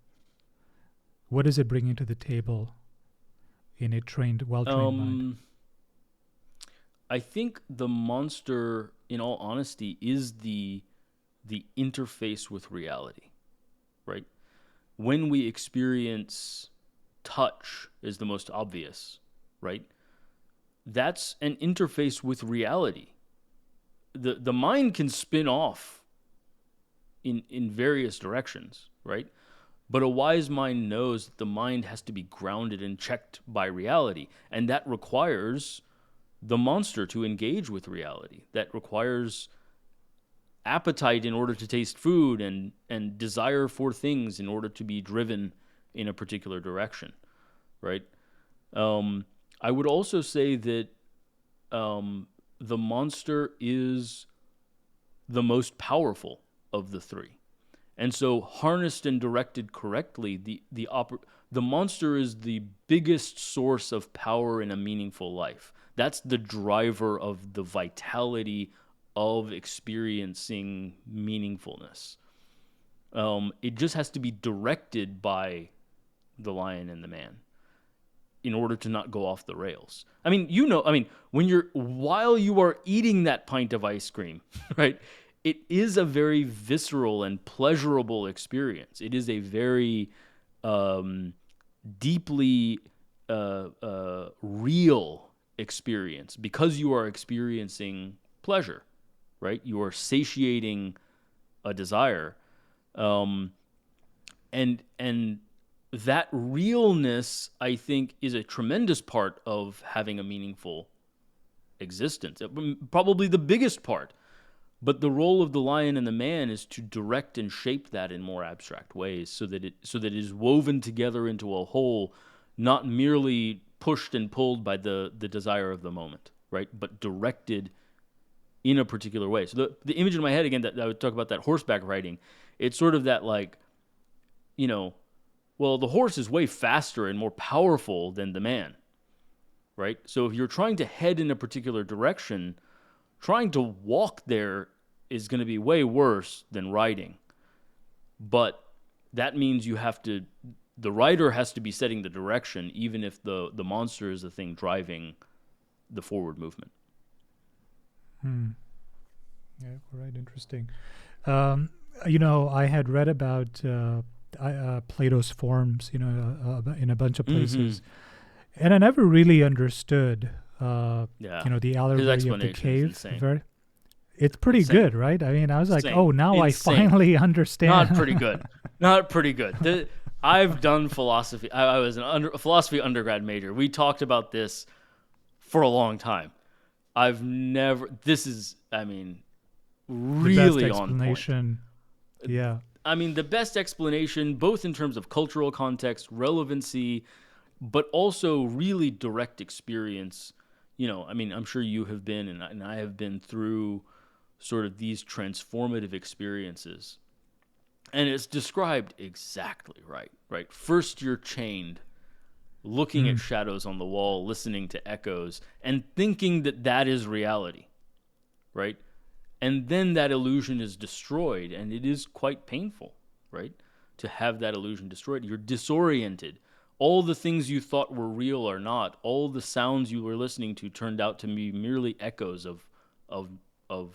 What is it bringing to the table in a well-trained mind? I think the monster, in all honesty, is the interface with reality, right? When we experience touch is the most obvious, right? That's an interface with reality. The mind can spin off in various directions, right? But a wise mind knows that the mind has to be grounded and checked by reality, and that requires the monster to engage with reality. That requires appetite in order to taste food, and desire for things in order to be driven in a particular direction, right? I would also say that the monster is the most powerful of the three. And so harnessed and directed correctly, the monster is the biggest source of power in a meaningful life. That's the driver of the vitality of experiencing meaningfulness. It just has to be directed by the lion and the man in order to not go off the rails. While you are eating that pint of ice cream, right? It is a very visceral and pleasurable experience. It is a very deeply real experience because you are experiencing pleasure, right? You are satiating a desire, and that realness, I think, is a tremendous part of having a meaningful existence. Probably the biggest part. But the role of the lion and the man is to direct and shape that in more abstract ways, so that it is woven together into a whole, not merely pushed and pulled by the desire of the moment, right? But directed in a particular way. So the image in my head, again, that I would talk about, that horseback riding, it's sort of that, like, well, the horse is way faster and more powerful than the man, right? So if you're trying to head in a particular direction, trying to walk there is going to be way worse than riding. But that means the rider has to be setting the direction, even if the monster is the thing driving the forward movement. Yeah, right. Interesting. I had read about Plato's forms, in a bunch of places, and I never really understood the allegory of the cave. It's pretty good, right? I mean, I was like, oh, now I finally understand. Not pretty good. Not pretty good. I've done philosophy. I was a philosophy undergrad major. We talked about this for a long time. This is, really on point. Yeah. The best explanation, both in terms of cultural context, relevancy, but also really direct experience. I'm sure you have been, and I have been through sort of these transformative experiences. And it's described exactly right? First you're chained, looking at shadows on the wall, listening to echoes, and thinking that is reality, right? And then that illusion is destroyed, and it is quite painful, right? To have that illusion destroyed. You're disoriented. All the things you thought were real are not. All the sounds you were listening to turned out to be merely echoes of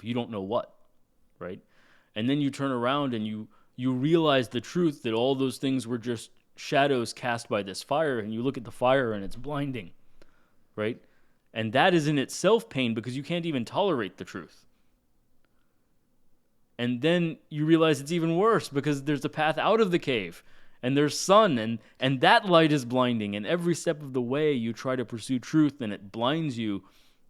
you don't know what, right? And then you turn around and you realize the truth that all those things were just shadows cast by this fire, and you look at the fire and it's blinding, right? And that is in itself pain because you can't even tolerate the truth. And then you realize it's even worse because there's a path out of the cave, and there's sun, and that light is blinding, and every step of the way you try to pursue truth and it blinds you,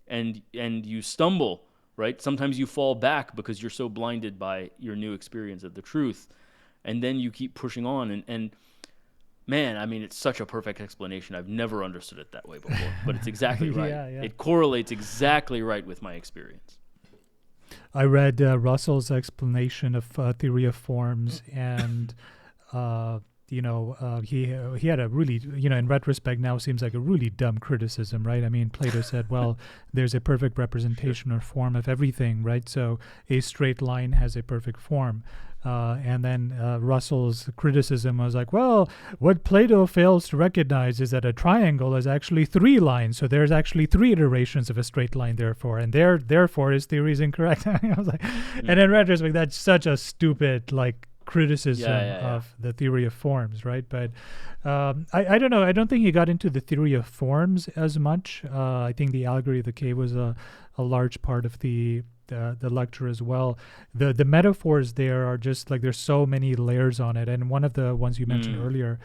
and you stumble, right? Sometimes you fall back because you're so blinded by your new experience of the truth, and then you keep pushing on, and man, it's such a perfect explanation. I've never understood it that way before, but it's exactly right. Yeah. It correlates exactly right with my experience. I read Russell's explanation of theory of forms, and he had a really, in retrospect now seems like a really dumb criticism, right? I mean, Plato said, well, there's a perfect representation or form of everything, right? So a straight line has a perfect form. And then Russell's criticism was like, well, what Plato fails to recognize is that a triangle is actually 3 lines. So there's actually 3 iterations of a straight line, therefore. And therefore his theory is incorrect. I was like, and in retrospect, that's such a stupid, criticism of the theory of forms, right? But I don't know. I don't think he got into the theory of forms as much. I think the Allegory of the Cave was a large part of the lecture as well. The metaphors there are just there's so many layers on it. And one of the ones you mentioned earlier,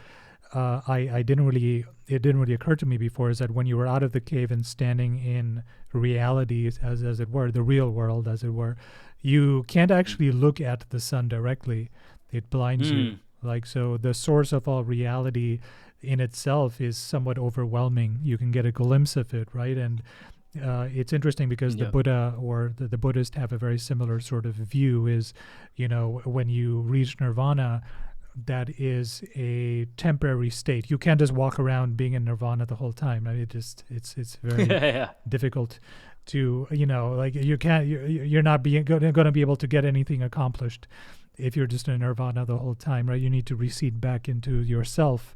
it didn't really occur to me before, is that when you were out of the cave and standing in reality, as it were, the real world, as it were, you can't actually look at the sun directly. It blinds you. So the source of all reality in itself is somewhat overwhelming. You can get a glimpse of it, right? And it's interesting because the Buddha or the Buddhists have a very similar sort of view, is, when you reach nirvana, that is a temporary state. You can't just walk around being in nirvana the whole time. I mean, it's very difficult to, you're not going to be able to get anything accomplished if you're just in nirvana the whole time, right? You need to recede back into yourself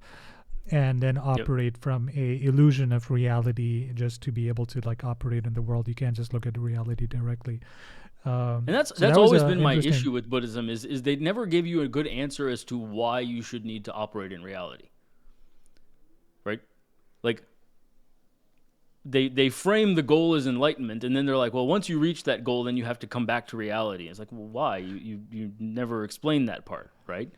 and then operate from a illusion of reality just to be able to operate in the world. You can't just look at the reality directly. And that's always been my issue with Buddhism is they never give you a good answer as to why you should need to operate in reality. Right? They frame the goal as enlightenment, and then they're like, well, once you reach that goal, then you have to come back to reality. It's like, well, why? You never explained that part, right?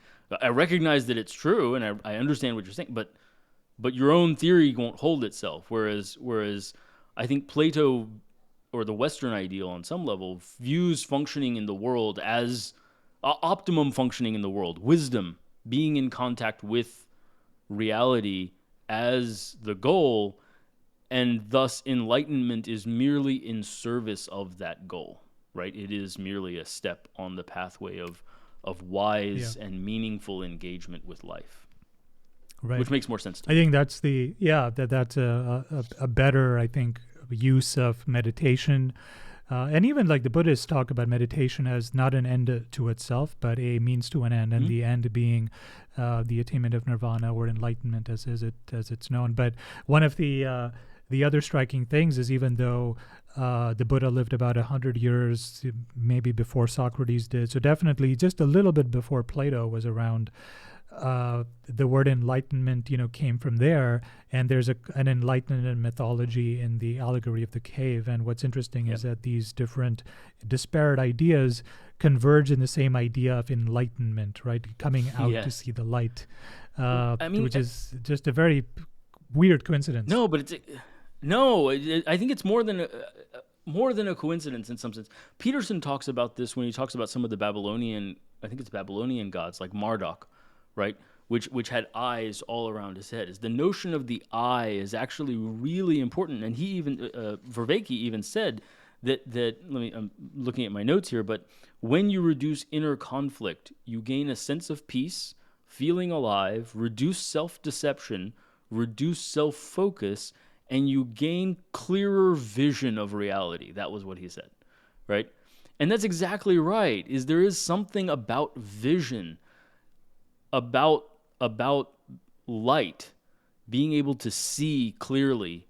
I recognize that it's true, and I understand what you're saying, but your own theory won't hold itself. Whereas I think Plato, or the Western ideal on some level, views functioning in the world as optimum functioning in the world, wisdom, being in contact with reality as the goal, and thus enlightenment is merely in service of that goal, right? It is merely a step on the pathway of wise and meaningful engagement with life, right? Which makes more sense to me. I think that's that's a better, I think, use of meditation. And even the Buddhists talk about meditation as not an end to itself, but a means to an end, and the end being the attainment of nirvana or enlightenment as it's known. But one of the other striking things is, even though the Buddha lived about 100 years, maybe before Socrates did, so definitely just a little bit before Plato was around, the word enlightenment, came from there, and there's an enlightenment mythology in the Allegory of the Cave. And what's interesting is that these different disparate ideas converge in the same idea of enlightenment, right? Coming out to see the light, which is just a very weird coincidence. No, but I think it's more than a coincidence in some sense. Peterson talks about this when he talks about some of the Babylonian gods like Marduk, right? Which had eyes all around his head. Is the notion of the eye is actually really important, and he even Vervaeke even said that I'm looking at my notes here, but when you reduce inner conflict, you gain a sense of peace, feeling alive, reduce self-deception, reduce self-focus, and you gain clearer vision of reality. That was what he said, right? And that's exactly right. There is something about vision, about light, being able to see clearly,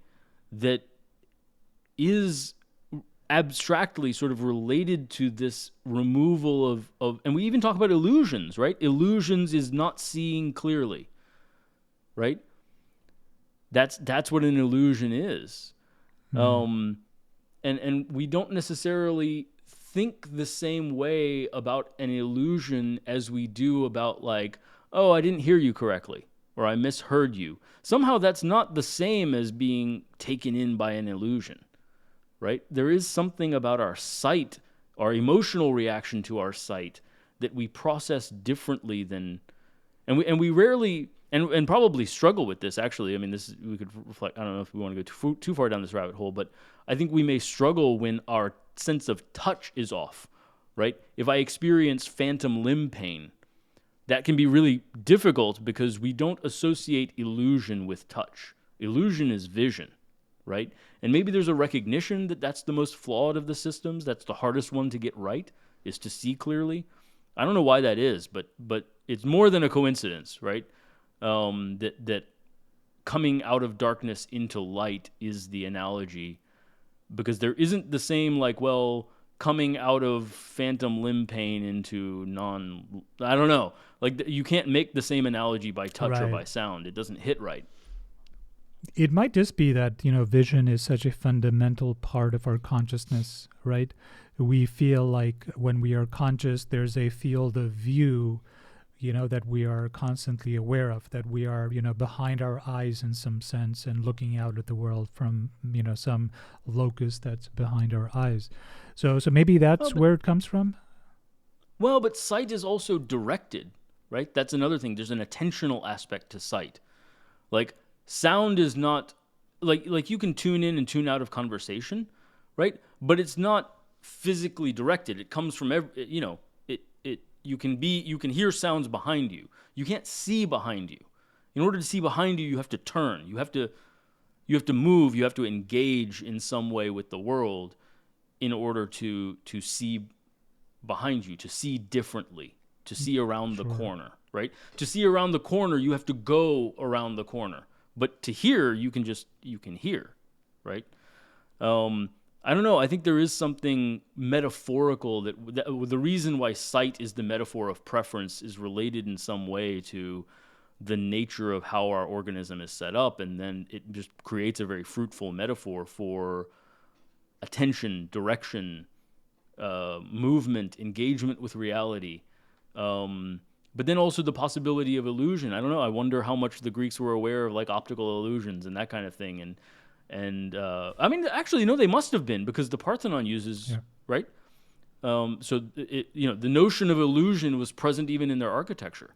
that is abstractly sort of related to this removal of and we even talk about illusions, right? Illusions is not seeing clearly, right? That's what an illusion is. And we don't necessarily think the same way about an illusion as we do about oh, I didn't hear you correctly, or I misheard you. Somehow that's not the same as being taken in by an illusion, right? There is something about our sight, our emotional reaction to our sight, that we process differently than, and we rarely, and probably struggle with this, actually. I mean, we could reflect, I don't know if we want to go too far down this rabbit hole, but I think we may struggle when our sense of touch is off, right? If I experience phantom limb pain, that can be really difficult because we don't associate illusion with touch. Illusion is vision, right? And maybe there's a recognition that that's the most flawed of the systems. That's the hardest one to get right, is to see clearly. I don't know why that is, but it's more than a coincidence, right? That coming out of darkness into light is the analogy, because there isn't the same, like, well, coming out of phantom limb pain into I don't know. Like, you can't make the same analogy by touch or Right. by sound. It doesn't hit right. It might just be that, vision is such a fundamental part of our consciousness, right? We feel like when we are conscious, there's a field of view, that we are constantly aware of, that we are, behind our eyes in some sense and looking out at the world from, some locus that's behind our eyes. So maybe Well, that's but where it comes from. sight is also directed, right? That's another thing. There's an attentional aspect to sight. Like, sound is not like you can tune in and tune out of conversation, right? But it's not physically directed. It comes from you can hear sounds behind you. You can't see behind you. In order to see behind you, you have to turn. You have to move. You have to engage in some way with the world in order to see behind you, to see differently, to see around the Sure. corner, right? To see around the corner, you have to go around the corner. But to hear, you can hear, right? I don't know. I think there is something metaphorical that the reason why sight is the metaphor of preference is related in some way to the nature of how our organism is set up, and then it just creates a very fruitful metaphor for attention, direction, movement, engagement with reality. But then also the possibility of illusion. I don't know. I wonder how much the Greeks were aware of, like, optical illusions and that kind of thing. And I mean, actually, no, they must have been, because the Parthenon uses, Yeah. right. So the notion of illusion was present even in their architecture,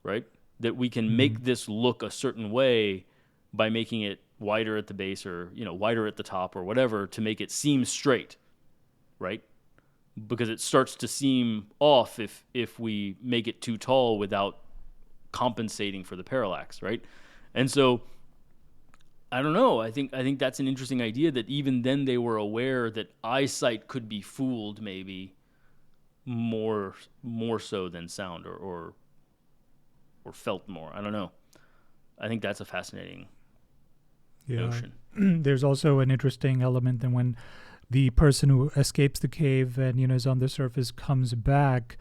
right? That we can make this look a certain way by making it wider at the base, or wider at the top, or whatever, to make it seem straight, right? Because it starts to seem off if we make it too tall without compensating for the parallax, right? And so I don't know. I think that's an interesting idea, that even then they were aware that eyesight could be fooled, maybe more so than sound, or felt more. I don't know. I think that's a fascinating Yeah. notion. There's also an interesting element that when the person who escapes the cave and is on the surface comes back,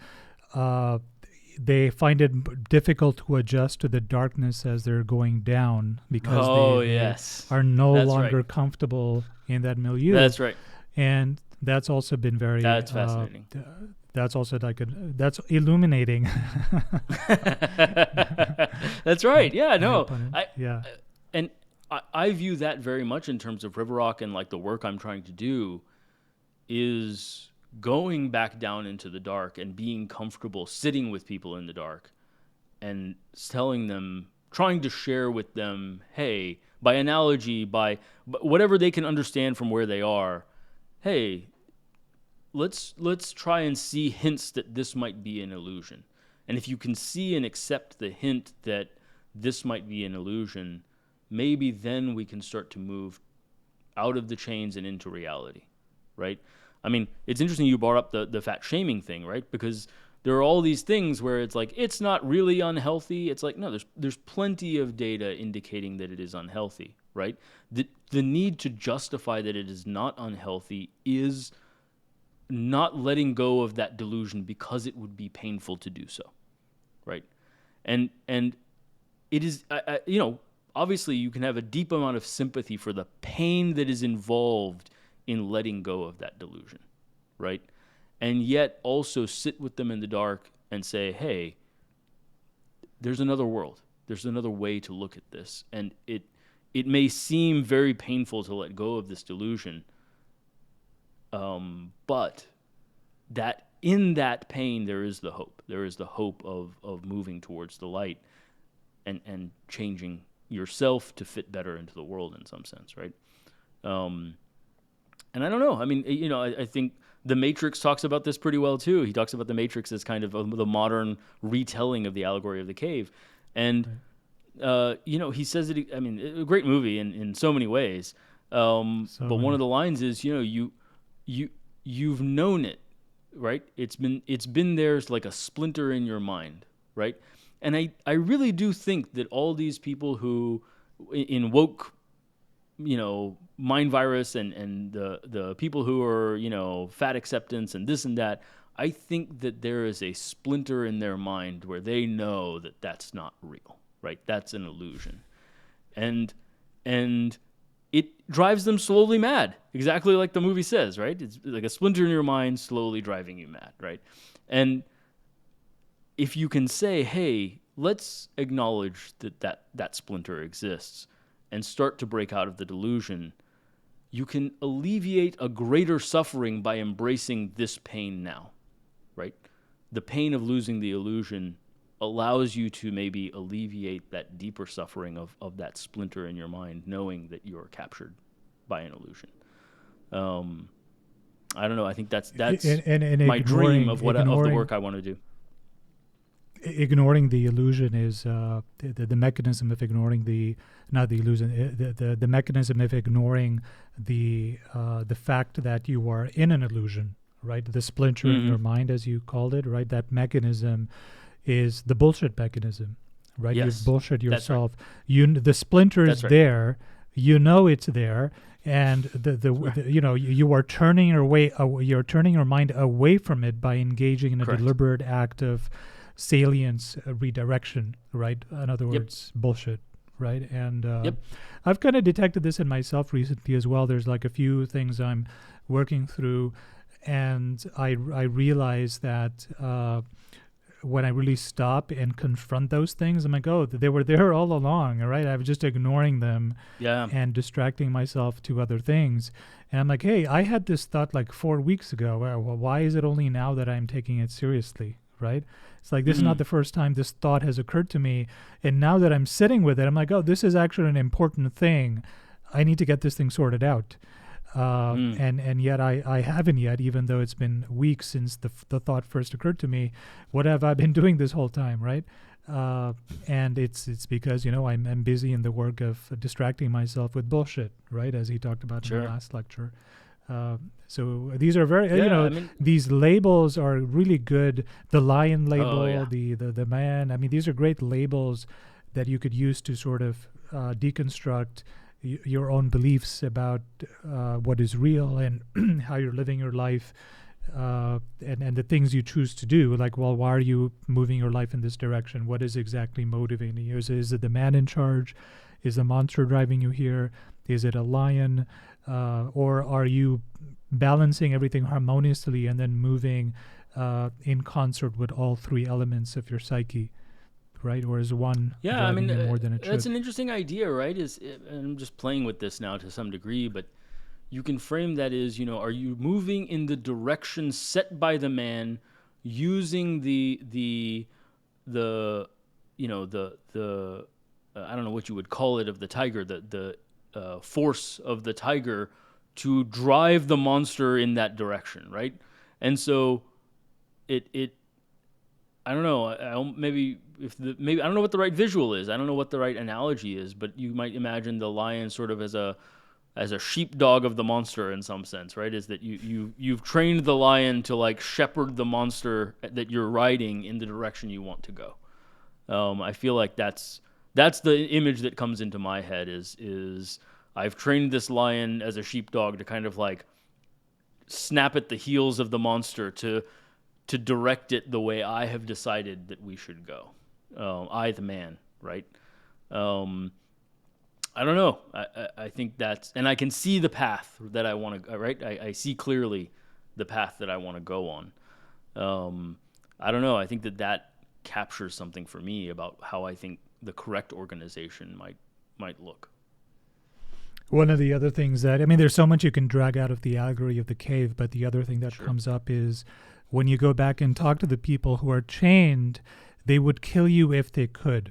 they find it difficult to adjust to the darkness as they're going down, because Oh, they yes. are no That's longer right. comfortable in that milieu. That's right. And that's also been very That's fascinating. that's also like that's illuminating. That's right. Yeah, no. Yeah. And I view that very much in terms of Riverrock, and like the work I'm trying to do is going back down into the dark and being comfortable sitting with people in the dark and telling them, trying to share with them, hey, by analogy, by whatever they can understand from where they are, hey, let's try and see hints that this might be an illusion. And if you can see and accept the hint that this might be an illusion, maybe then we can start to move out of the chains and into reality, right? I mean, it's interesting you brought up the fat shaming thing, right? Because there are all these things where it's like, it's not really unhealthy. It's like, no, there's plenty of data indicating that it is unhealthy, right? The need to justify that it is not unhealthy is not letting go of that delusion because it would be painful to do so, right? And it is, obviously you can have a deep amount of sympathy for the pain that is involved in letting go of that delusion, right? And yet also sit with them in the dark and say, hey, there's another world. There's another way to look at this. And it may seem very painful to let go of this delusion, but that in that pain there is the hope. There is the hope of moving towards the light and changing yourself to fit better into the world in some sense, right? And I don't know. I mean, I think The Matrix talks about this pretty well too. He talks about the Matrix as kind of the modern retelling of the allegory of the cave, and he says it. I mean, a great movie in so many ways. But one of the lines is, you've known it, right? It's been there like a splinter in your mind, right? And I really do think that all these people who in woke, mind virus and the people who are, fat acceptance and this and that, I think that there is a splinter in their mind where they know that that's not real, right? That's an illusion. And it drives them slowly mad, exactly like the movie says, right? It's like a splinter in your mind slowly driving you mad, right? And if you can say, hey, let's acknowledge that splinter exists and start to break out of the delusion, you can alleviate a greater suffering by embracing this pain now, right? The pain of losing the illusion allows you to maybe alleviate that deeper suffering of that splinter in your mind, knowing that you're captured by an illusion. I don't know. I think that's and my dream of the work I want to do. Ignoring the illusion is the mechanism of ignoring the mechanism of ignoring the fact that you are in an illusion, right? The splinter in your mind, as you called it, right? That mechanism is the bullshit mechanism, right? Yes, you bullshit yourself. Right. The splinter is right. there. You know it's there, and you are turning you're turning your mind away from it by engaging in a Correct. deliberate act of salience redirection, right? In other words, bullshit, right? And I've kind of detected this in myself recently as well. There's like a few things I'm working through, and I realize that when I really stop and confront those things, I'm like, oh, they were there all along, right? I was just ignoring them and distracting myself to other things. And I'm like, hey, I had this thought like 4 weeks ago. Well, why is it only now that I'm taking it seriously, right? It's like, this is not the first time this thought has occurred to me. And now that I'm sitting with it, I'm like, oh, this is actually an important thing. I need to get this thing sorted out. And yet I haven't yet, even though it's been weeks since the thought first occurred to me. What have I been doing this whole time, right? And it's because, I'm busy in the work of distracting myself with bullshit, right? As he talked about in the last lecture. So these are very, these labels are really good. The lion label, the man. I mean, these are great labels that you could use to sort of deconstruct your own beliefs about what is real and how you're living your life, and the things you choose to do. Like, well, why are you moving your life in this direction? What is exactly motivating you? Is it the man in charge? Is the monster driving you here? Is it a lion? Or are you balancing everything harmoniously and then moving in concert with all three elements of your psyche? Right? Or is one driving you more than it should? That's an interesting idea, right? I'm just playing with this now to some degree, but you can frame that as, are you moving in the direction set by the man, using the I don't know what you would call it, of the tiger, the force of the tiger to drive the monster in that direction, right? And so it I don't know. I don't know what the right visual is. I don't know what the right analogy is, but you might imagine the lion sort of as a sheepdog of the monster in some sense, right? Is that you've trained the lion to like shepherd the monster that you're riding in the direction you want to go. I feel like that's the image that comes into my head is I've trained this lion as a sheepdog to kind of like snap at the heels of the monster to direct it the way I have decided that we should go. I, the man, right? I don't know. I think that's, and I can see the path that I want to, right? I see clearly the path that I want to go on. I don't know. I think that captures something for me about how I think the correct organization might look. One of the other things there's so much you can drag out of the allegory of the cave, but the other thing that comes up is when you go back and talk to the people who are chained, they would kill you if they could,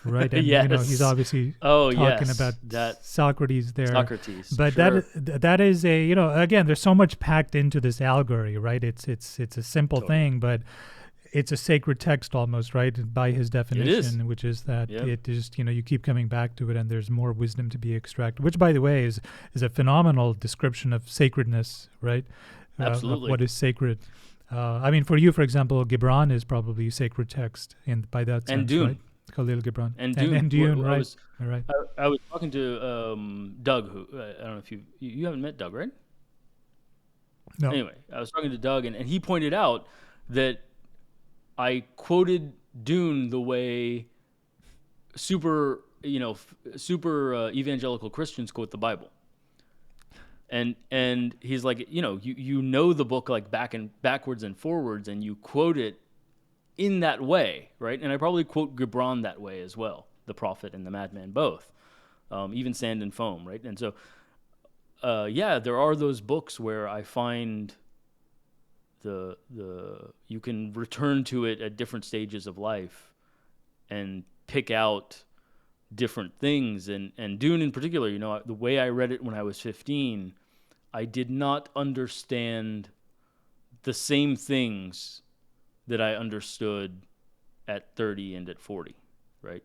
right? And he's Yes. obviously Oh, talking about yes. That Socrates there, Socrates. but Sure. that is a again, there's so much packed into this allegory, right? It's a simple Totally. thing, but it's a sacred text almost, right? By his It is. definition, which is that Yep. it just you keep coming back to it, and there's more wisdom to be extracted. Which, by the way, is a phenomenal description of sacredness, right? Of Absolutely. what is sacred. I mean, for you, for example, Gibran is probably sacred text in by that And sense, right? Dune. Khalil Gibran And and Dune. Dune, I right? was All right. I was talking to Doug, who I don't know if you haven't met Doug, right? No. Anyway, I was talking to Doug, and he pointed out that I quoted Dune the way super evangelical Christians quote the Bible. And he's like, you know the book like backwards and forwards, and you quote it in that way, right? And I probably quote Gibran that way as well, the prophet and the madman both, even Sand and Foam, right? And so, yeah, there are those books where I find the you can return to it at different stages of life and pick out different things. And Dune in particular, the way I read it when I was 15, I did not understand the same things that I understood at 30 and at 40, right?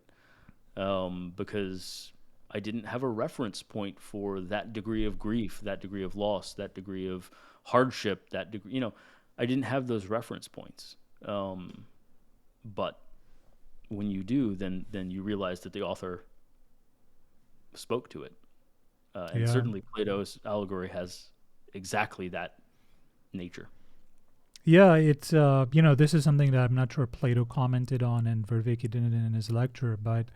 Because I didn't have a reference point for that degree of grief, that degree of loss, that degree of hardship, that degree, I didn't have those reference points. But when you do, then you realize that the author spoke to it. And Yeah. certainly Plato's allegory has exactly that nature. Yeah, it's this is something that I'm not sure Plato commented on and Vervaeke didn't in his lecture, but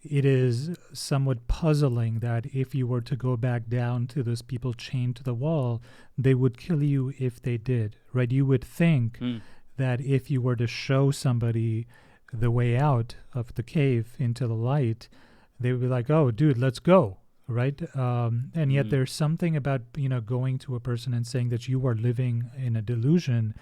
it is somewhat puzzling that if you were to go back down to those people chained to the wall, they would kill you if they did, right? You would think Hmm. that if you were to show somebody the way out of the cave into the light, they would be like, "Oh, dude, let's go." Right, and yet Hmm. there's something about going to a person and saying that you are living in a delusion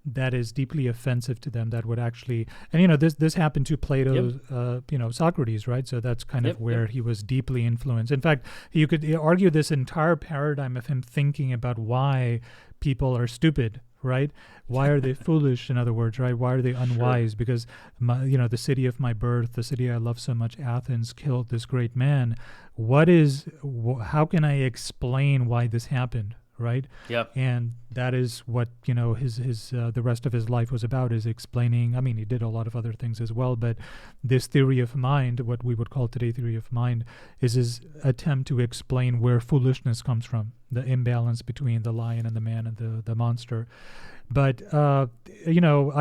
that is deeply offensive to them. That would actually, and this happened to Yep. Plato's, Socrates, right? So that's kind of Yep. Yep. where he was deeply influenced. In fact, you could argue this entire paradigm of him thinking about why people are stupid, right? Why are they foolish? In other words, right? Why are they Sure. unwise? Because the city of my birth, the city I love so much, Athens, killed this great man. How can I explain why this happened, right? Yep. And that is what his the rest of his life was about, is explaining. I mean, he did a lot of other things as well, but this theory of mind, what we would call today theory of mind, is his attempt to explain where foolishness comes from, the imbalance between the lion and the man and the monster. But I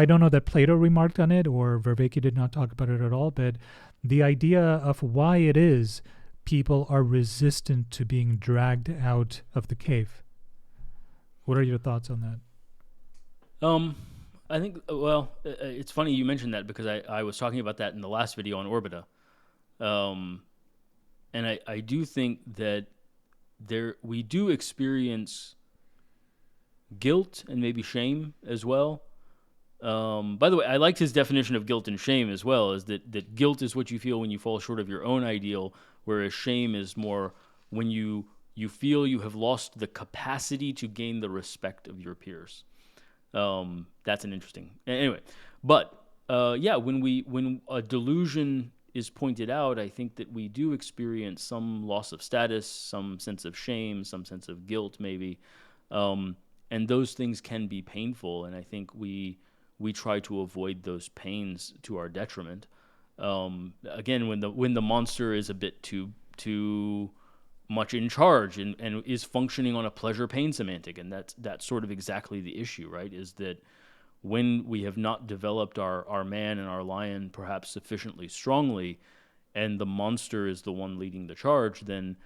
don't know that Plato remarked on it or Vervaeke did not talk about it at all, but the idea of why it is people are resistant to being dragged out of the cave. What are your thoughts on that? Um, I think, well, it's funny you mentioned that because I was talking about that in the last video on Orbita. Um, and I do think that we do experience guilt and maybe shame as well. By the way, I liked his definition of guilt and shame as well, is that guilt is what you feel when you fall short of your own ideal, whereas shame is more when you feel you have lost the capacity to gain the respect of your peers. That's an interesting. Anyway, but yeah, when a delusion is pointed out, I think that we do experience some loss of status, some sense of shame, some sense of guilt, maybe, um, and those things can be painful. And I think we try to avoid those pains to our detriment. Again, when the monster is a bit too much in charge and is functioning on a pleasure pain semantic, and that's sort of exactly the issue, right? Is that when we have not developed our man and our lion perhaps sufficiently strongly, and the monster is the one leading the charge, then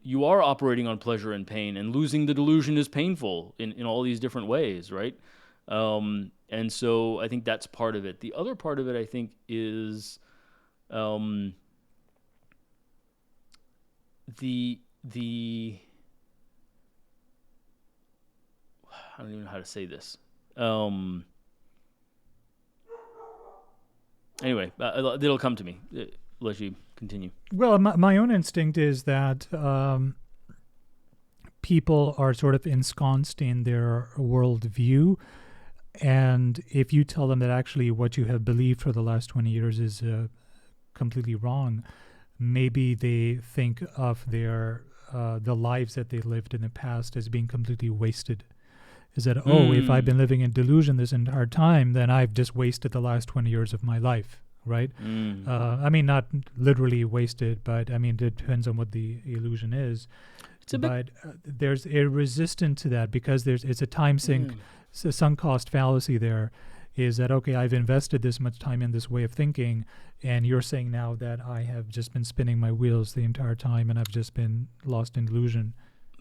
you are operating on pleasure and pain, and losing the delusion is painful in all these different ways, right? And so I think that's part of it. The other part of it, I think, is um, the I don't even know how to say this. Anyway, it'll come to me. Let you continue. Well, my own instinct is that people are sort of ensconced in their worldview. And if you tell them that actually what you have believed for the last 20 years is completely wrong, maybe they think of the lives that they lived in the past as being completely wasted. Is that, oh, if I've been living in delusion this entire time, then I've just wasted the last 20 years of my life, right? I mean, not literally wasted, but I mean, it depends on what the illusion is. But there's a resistance to that because it's a time sink, it's a sunk cost fallacy there. Is that, okay, I've invested this much time in this way of thinking, and you're saying now that I have just been spinning my wheels the entire time and I've just been lost in delusion.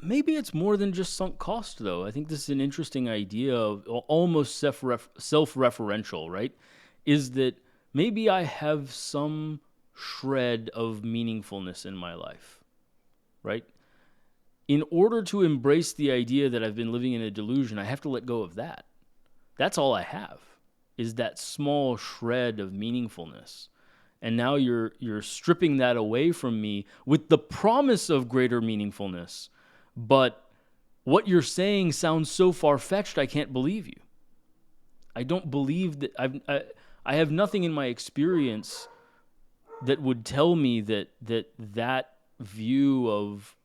Maybe it's more than just sunk cost, though. I think this is an interesting idea of almost self-referential, right? Is that maybe I have some shred of meaningfulness in my life, right? In order to embrace the idea that I've been living in a delusion, I have to let go of that. That's all I have, is that small shred of meaningfulness. And now you're stripping that away from me with the promise of greater meaningfulness. But what you're saying sounds so far-fetched, I can't believe you. I don't believe that I have nothing in my experience that would tell me that view of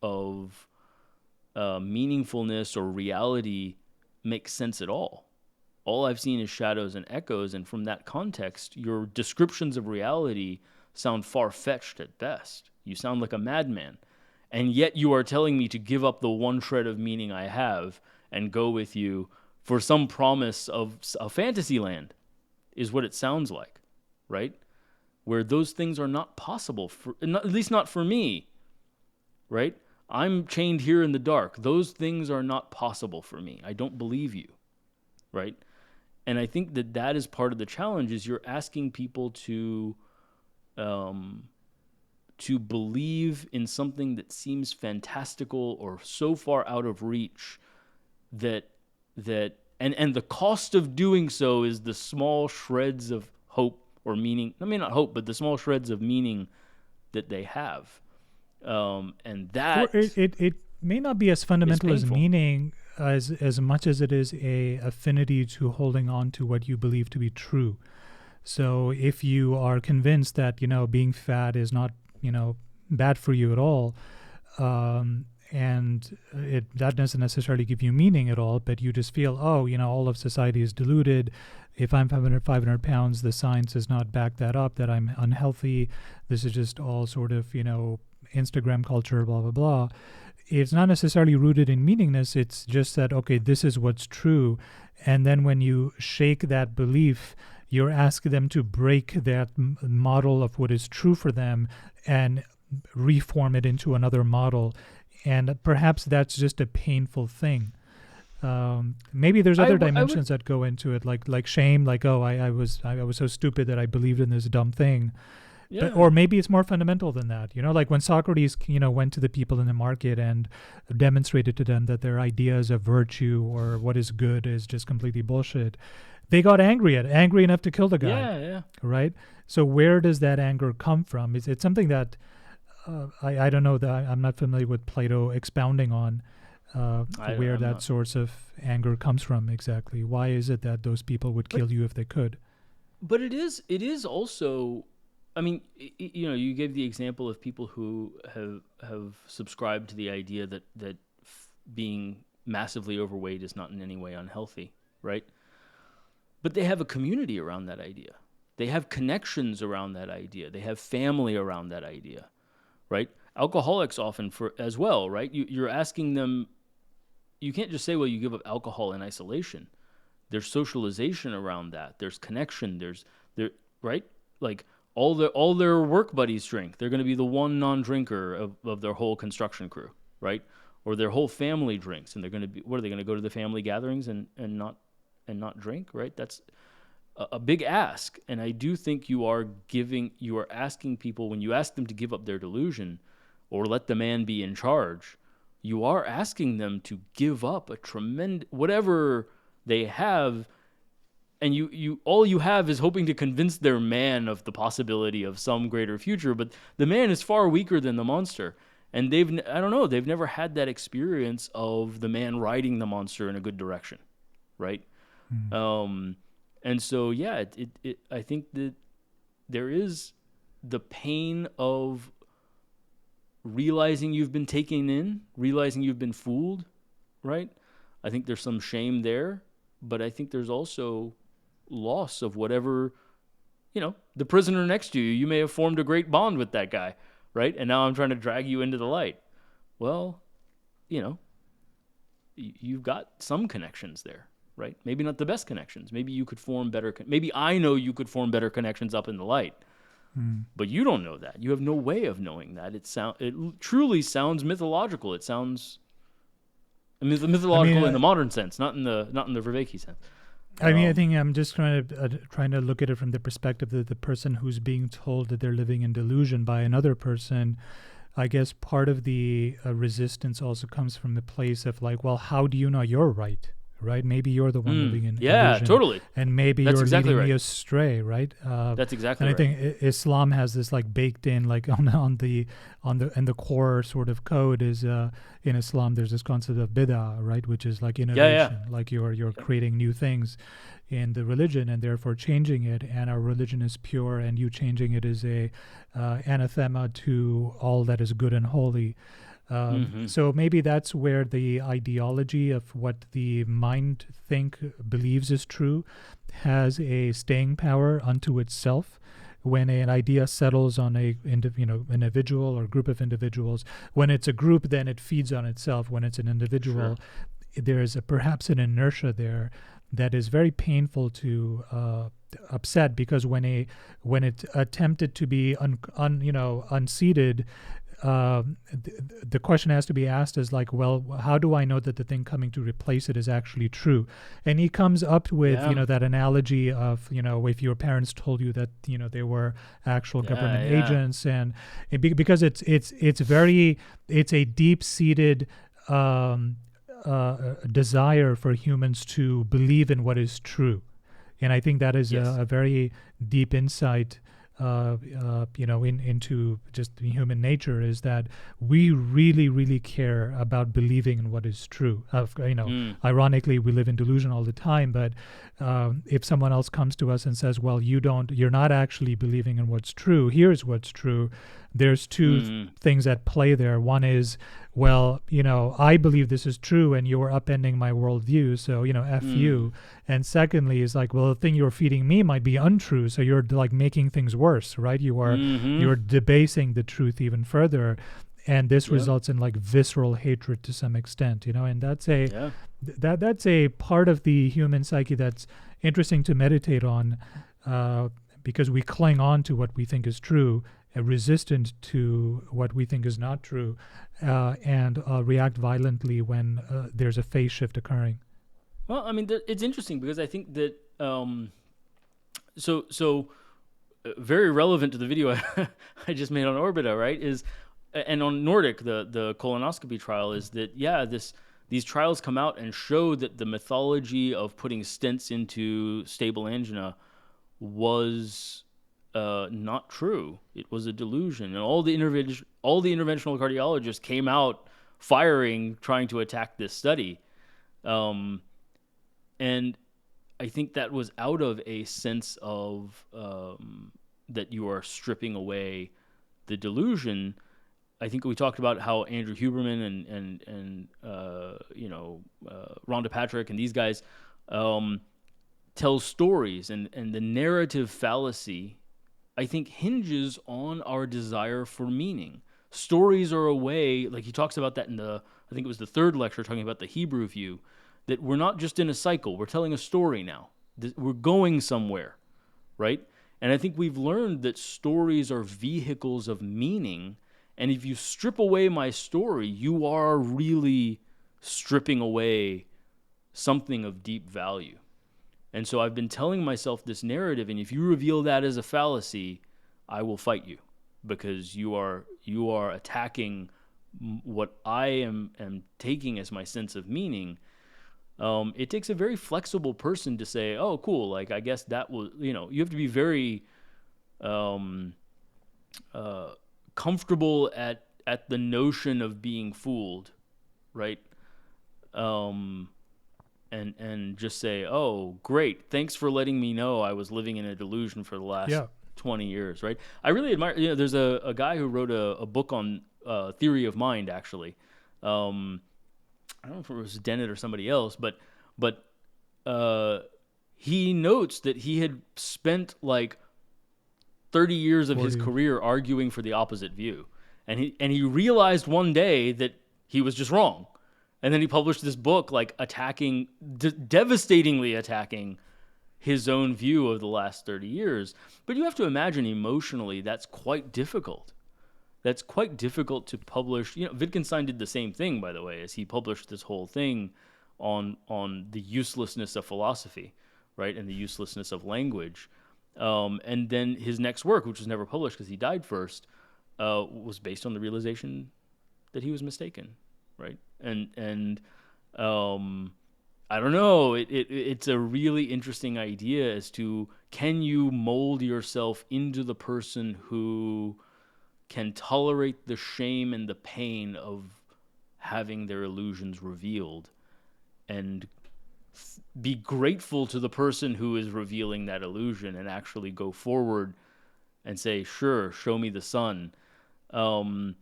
meaningfulness or reality makes sense at all. All I've seen is shadows and echoes, and from that context, your descriptions of reality sound far-fetched at best. You sound like a madman. And yet you are telling me to give up the one shred of meaning I have and go with you for some promise of a fantasy land, is what it sounds like, right? Where those things are not possible, at least not for me, right? I'm chained here in the dark. Those things are not possible for me. I don't believe you, right? And I think that is part of the challenge, is you're asking people to believe in something that seems fantastical or so far out of reach that the cost of doing so is the small shreds of hope or meaning. I mean, not hope, but the small shreds of meaning that they have. And that it may not be as fundamental as meaning as much as it is a affinity to holding on to what you believe to be true. So if you are convinced that, being fat is not, bad for you at all, and that doesn't necessarily give you meaning at all, but you just feel, all of society is deluded. If I'm 500 pounds, the science does not back that up, that I'm unhealthy. This is just all sort of, Instagram culture, blah, blah, blah. It's not necessarily rooted in meaningness. It's just that, okay, this is what's true. And then when you shake that belief, you're asking them to break that model of what is true for them and reform it into another model. And perhaps that's just a painful thing. Maybe there's other dimensions that go into it, like shame, like, I was so stupid that I believed in this dumb thing. Yeah. Or maybe it's more fundamental than that. Like when Socrates, went to the people in the market and demonstrated to them that their ideas of virtue or what is good is just completely bullshit. They got angry enough to kill the guy. Yeah. Right? So where does that anger come from? It's something that I don't know, that I'm not familiar with Plato expounding on where that source of anger comes from exactly. Why is it that those people would kill you if they could? But it is also, I mean, you gave the example of people who have subscribed to the idea that being massively overweight is not in any way unhealthy, right? But they have a community around that idea. They have connections around that idea. They have family around that idea, right? Alcoholics often as well, right? You're asking them, you can't just say, well, you give up alcohol in isolation. There's socialization around that. There's connection. Right? Like all their work buddies drink. They're going to be the one non-drinker of their whole construction crew, right? Or their whole family drinks, and they're going to be, what are they going to go to the family gatherings and not drink, right? That's a big ask. And I do think you are asking people, when you ask them to give up their delusion or let the man be in charge, you are asking them to give up a tremendous, whatever they have, and you all you have is hoping to convince their man of the possibility of some greater future, but the man is far weaker than the monster, and I don't know, they've never had that experience of the man riding the monster in a good direction, right? Mm. And so yeah, I think that there is the pain of realizing you've been taken in, realizing you've been fooled, right? I think there's some shame there, but I think there's also loss of whatever, the prisoner next to you. You may have formed a great bond with that guy, right? And now I'm trying to drag you into the light. Well, you know, you've got some connections there, right? Maybe not the best connections. Maybe you could form better. Maybe I know you could form better connections up in the light, but you don't know that. You have no way of knowing that. It truly sounds mythological. It sounds I mean, mythological in the modern sense, not in the Vervaeke sense. I think I'm just trying to look at it from the perspective that the person who's being told that they're living in delusion by another person. I guess part of the resistance also comes from the place of like, well, how do you know you're right? Right? Maybe you're the one living in illusion. Totally. And maybe That's you're exactly leading me right. astray, right? That's exactly and right. I think Islam has this like baked in, like on the core sort of code is in Islam. There's this concept of bid'ah, right, which is like innovation, like you're creating new things in the religion and therefore changing it. And our religion is pure, and you changing it is a anathema to all that is good and holy. So maybe that's where the ideology of what the mind think believes is true has a staying power unto itself. When an idea settles on a individual or group of individuals, when it's a group, then it feeds on itself. When it's an individual, there's perhaps an inertia there that is very painful to upset, because when it attempted to be unseated, the question has to be asked is like, well, how do I know that the thing coming to replace it is actually true? And he comes up with that analogy of if your parents told you that they were actual government agents, and because it's a deep-seated desire for humans to believe in what is true. And I think that is a very deep insight into just human nature, is that we really, really care about believing in what is true. Ironically, we live in delusion all the time, but if someone else comes to us and says, well, you're not actually believing in what's true, here's what's true, there's two things at play there. One is, well, I believe this is true and you're upending my worldview, so, F you. And secondly is like, well, the thing you're feeding me might be untrue, so you're like making things worse, right? You're debasing the truth even further. And this results in like visceral hatred to some extent, and that's that's a part of the human psyche that's interesting to meditate on, because we cling on to what we think is true, resistant to what we think is not true, and react violently when there's a phase shift occurring. Well, I mean, it's interesting because I think that very relevant to the video I just made on Orbita, right? And on Nordic, the colonoscopy trial, is that these trials come out and show that the mythology of putting stents into stable angina was not true. It was a delusion, and all the interventional cardiologists came out firing, trying to attack this study, and I think that was out of a sense of that you are stripping away the delusion. I think we talked about how Andrew Huberman and Rhonda Patrick and these guys tell stories, and the narrative fallacy, I think, hinges on our desire for meaning. Stories are a way, like he talks about that in I think it was the third lecture, talking about the Hebrew view, that we're not just in a cycle, we're telling a story now. We're going somewhere, right? And I think we've learned that stories are vehicles of meaning, and if you strip away my story, you are really stripping away something of deep value. And so I've been telling myself this narrative, and if you reveal that as a fallacy, I will fight you, because you are attacking what I am taking as my sense of meaning. It takes a very flexible person to say, "Oh, cool. Like, I guess that was, you have to be very um, uh, comfortable at the notion of being fooled, right? Um, and just say, "Oh, great. Thanks for letting me know I was living in a delusion for the last Yeah. 20 years," right? I really admire, there's a guy who wrote a book on theory of mind, actually. Um, I don't know if it was Dennett or somebody else, but uh, he notes that he had spent like 30 years of his 40. career arguing for the opposite view. And he realized one day that he was just wrong. And then he published this book like attacking, devastatingly attacking his own view of the last 30 years. But you have to imagine emotionally that's quite difficult. That's quite difficult to publish. Wittgenstein did the same thing, by the way, as he published this whole thing on the uselessness of philosophy, right, and the uselessness of language. And then his next work, which was never published because he died first, was based on the realization that he was mistaken, right? And I don't know. It's a really interesting idea as to, can you mold yourself into the person who can tolerate the shame and the pain of having their illusions revealed, and be grateful to the person who is revealing that illusion, and actually go forward and say, sure, show me the sun. Um,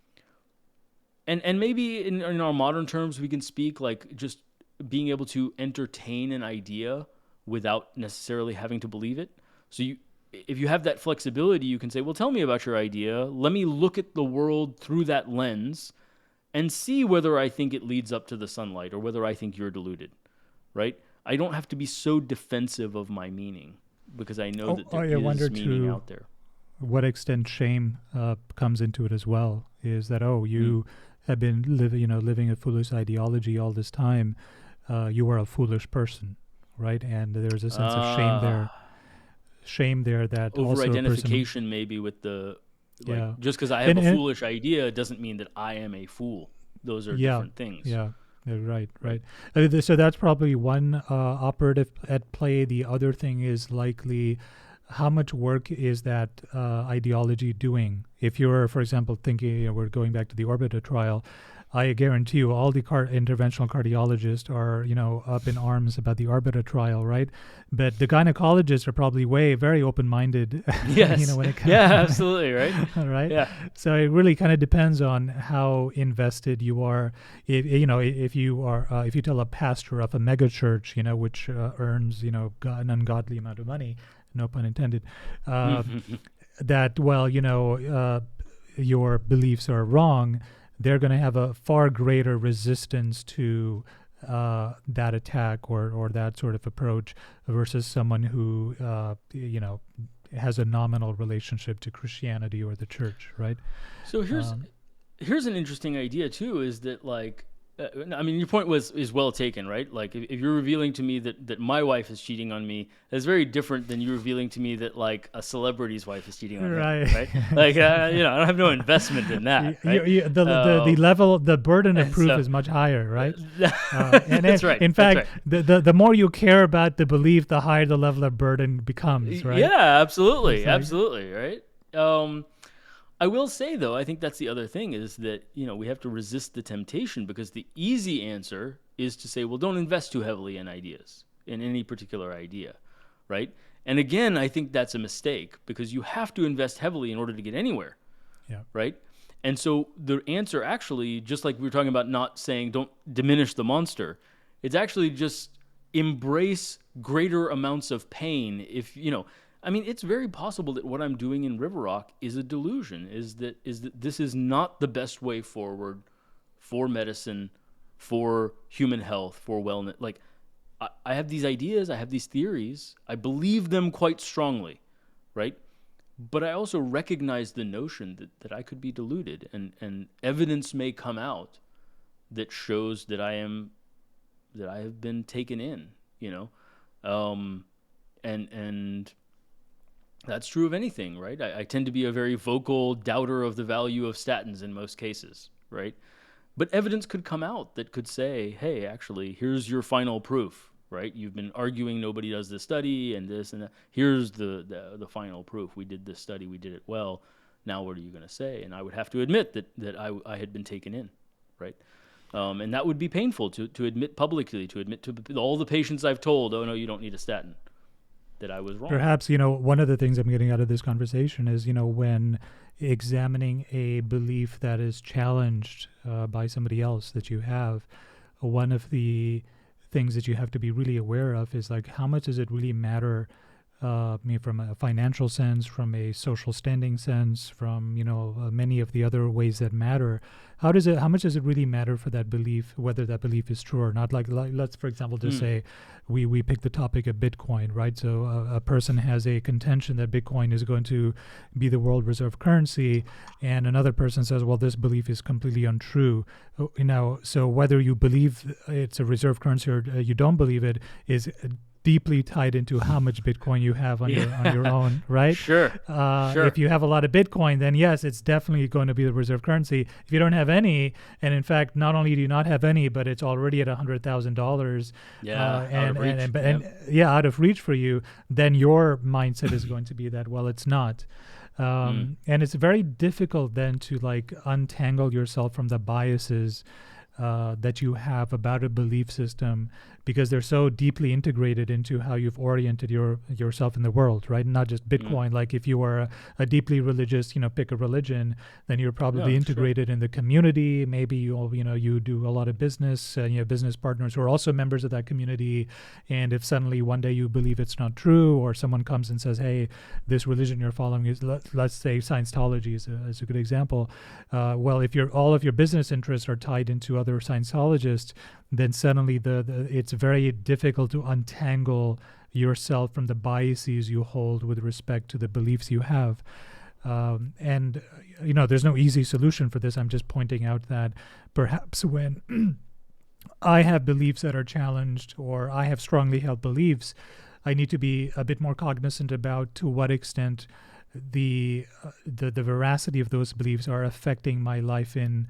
and maybe in our modern terms, we can speak like just being able to entertain an idea without necessarily having to believe it. So if you have that flexibility, you can say, well, tell me about your idea. Let me look at the world through that lens and see whether I think it leads up to the sunlight or whether I think you're deluded, right? I don't have to be so defensive of my meaning because I know that there I wonder is meaning to out there. what extent shame comes into it as well. Is that, oh, you have been living a foolish ideology all this time. You are a foolish person, right? And there's a sense of shame there. Shame there that Over also a person, identification maybe with the, like, yeah, just because I have a and foolish idea doesn't mean that I am a fool. Those are yeah, different things. yeah, right. So that's probably one operative at play. The other thing is likely how much work is that ideology doing? If you're, for example, thinking, we're going back to the Orbiter trial, I guarantee you all the interventional cardiologists are, up in arms about the Orbiter trial, right? But the gynecologists are probably very open-minded, Yes. when it comes Yeah, absolutely, right? right? Yeah. So it really kind of depends on how invested you are. If you are, if you tell a pastor of a megachurch, which earns, an ungodly amount of money, no pun intended, that, well, your beliefs are wrong, they're going to have a far greater resistance to that attack or that sort of approach versus someone who, has a nominal relationship to Christianity or the church, right? So here's an interesting idea too, is that like, I mean, your point is well taken, right? Like, if you're revealing to me that my wife is cheating on me, that's very different than you revealing to me that like a celebrity's wife is cheating on him, right? Like, I don't have no investment in that, right? The level, the burden of proof so, is much higher, right? That's right. In fact, the more you care about the belief, the higher the level of burden becomes, right? Yeah, absolutely, absolutely, right? I will say, though, I think that's the other thing, is that, we have to resist the temptation, because the easy answer is to say, well, don't invest too heavily in ideas, in any particular idea, right? And again, I think that's a mistake, because you have to invest heavily in order to get anywhere, right? And so the answer actually, just like we were talking about not saying don't diminish the monster, it's actually just embrace greater amounts of pain. If, I mean, it's very possible that what I'm doing in River Rock is a delusion, is that this is not the best way forward for medicine, for human health, for wellness. Like, I have these ideas, I have these theories, I believe them quite strongly, right? But I also recognize the notion that I could be deluded, and evidence may come out that shows that I have been taken in, and that's true of anything, right? I tend to be a very vocal doubter of the value of statins in most cases, right? But evidence could come out that could say, hey, actually, here's your final proof, right? You've been arguing nobody does this study and this and that. Here's the final proof. We did this study. We did it well. Now what are you going to say? And I would have to admit that I had been taken in, right? And that would be painful to admit publicly, to admit to all the patients I've told, oh, no, you don't need a statin, that I was wrong. Perhaps, one of the things I'm getting out of this conversation is, when examining a belief that is challenged by somebody else that you have, one of the things that you have to be really aware of is like, how much does it really matter from a financial sense, from a social standing sense, from many of the other ways that matter. How much does it really matter for that belief, whether that belief is true or not? Like let's, for example, just say we pick the topic of Bitcoin, right? So a person has a contention that Bitcoin is going to be the world reserve currency, and another person says, well, this belief is completely untrue. So whether you believe it's a reserve currency or you don't believe it is deeply tied into how much Bitcoin you have on your own, right? Sure. If you have a lot of Bitcoin, then yes, it's definitely going to be the reserve currency. If you don't have any, and in fact, not only do you not have any, but it's already at $100,000, out of reach for you, then your mindset is going to be that, well, it's not. And it's very difficult then to untangle yourself from the biases that you have about a belief system, because they're so deeply integrated into how you've oriented yourself in the world, right? Not just Bitcoin. Like if you are a deeply religious, pick a religion, then you're probably integrated in the community. Maybe you do a lot of business, you have business partners who are also members of that community. And if suddenly one day you believe it's not true, or someone comes and says, hey, this religion you're following is, let's say Scientology is a good example. Well, if all of your business interests are tied into other Scientologists, then suddenly it's very difficult to untangle yourself from the biases you hold with respect to the beliefs you have. And there's no easy solution for this. I'm just pointing out that perhaps when I have beliefs that are challenged, or I have strongly held beliefs, I need to be a bit more cognizant about to what extent the veracity of those beliefs are affecting my life in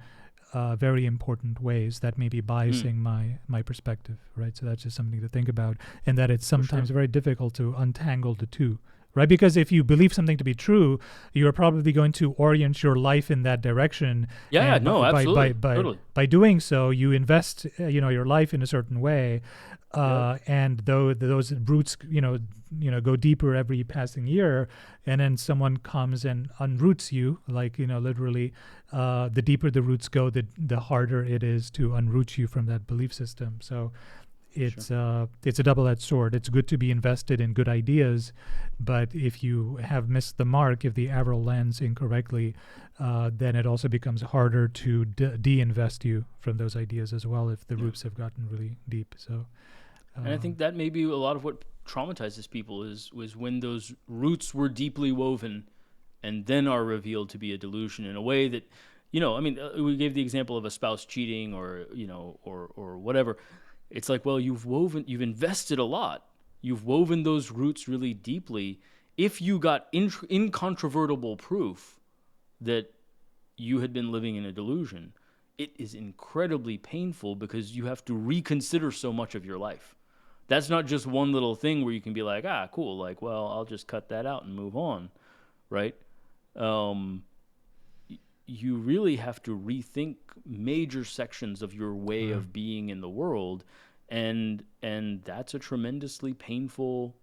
very important ways that may be biasing my perspective, right? So that's just something to think about, and that it's sometimes very difficult to untangle the two, right? Because if you believe something to be true, you're probably going to orient your life in that direction. Yeah, absolutely. Totally. By doing so, you invest, your life in a certain way, and though those roots, go deeper every passing year, and then someone comes and unroots you, literally, the deeper the roots go, the harder it is to unroot you from that belief system. So it's a double-edged sword. It's good to be invested in good ideas, but if you have missed the mark, if the arrow lands incorrectly, then it also becomes harder to de-invest you from those ideas as well, if the roots have gotten really deep. So, and I think that may be a lot of what traumatizes people was when those roots were deeply woven and then are revealed to be a delusion in a way that, we gave the example of a spouse cheating or whatever. It's like, well, you've invested a lot. You've woven those roots really deeply. If you got incontrovertible proof that you had been living in a delusion, it is incredibly painful because you have to reconsider so much of your life. That's not just one little thing where you can be like, cool, well, I'll just cut that out and move on, right? You really have to rethink major sections of your way of being in the world, and that's a tremendously painful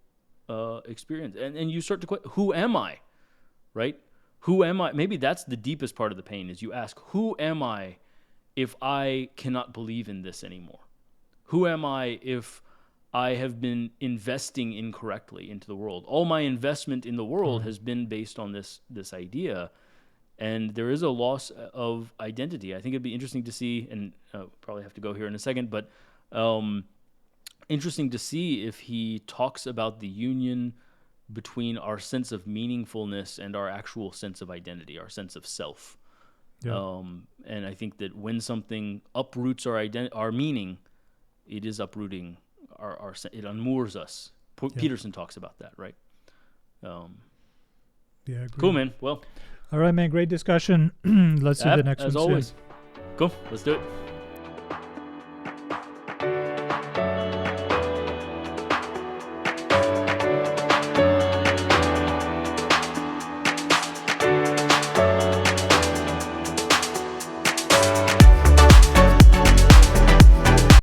experience. And you start to question, who am I, right? Who am I? Maybe that's the deepest part of the pain, is you ask, who am I if I cannot believe in this anymore? Who am I if I have been investing incorrectly into the world? All my investment in the world has been based on this idea, and there is a loss of identity. I think it'd be interesting to see, and probably have to go here in a second, but interesting to see if he talks about the union between our sense of meaningfulness and our actual sense of identity, our sense of self. Yeah. And I think that when something uproots our meaning, it is uprooting it unmoors us. Peterson talks about that, right? Agreed. Cool, man. Well, all right, man. Great discussion. Let's do the next one as always. soon. Cool. Let's do it.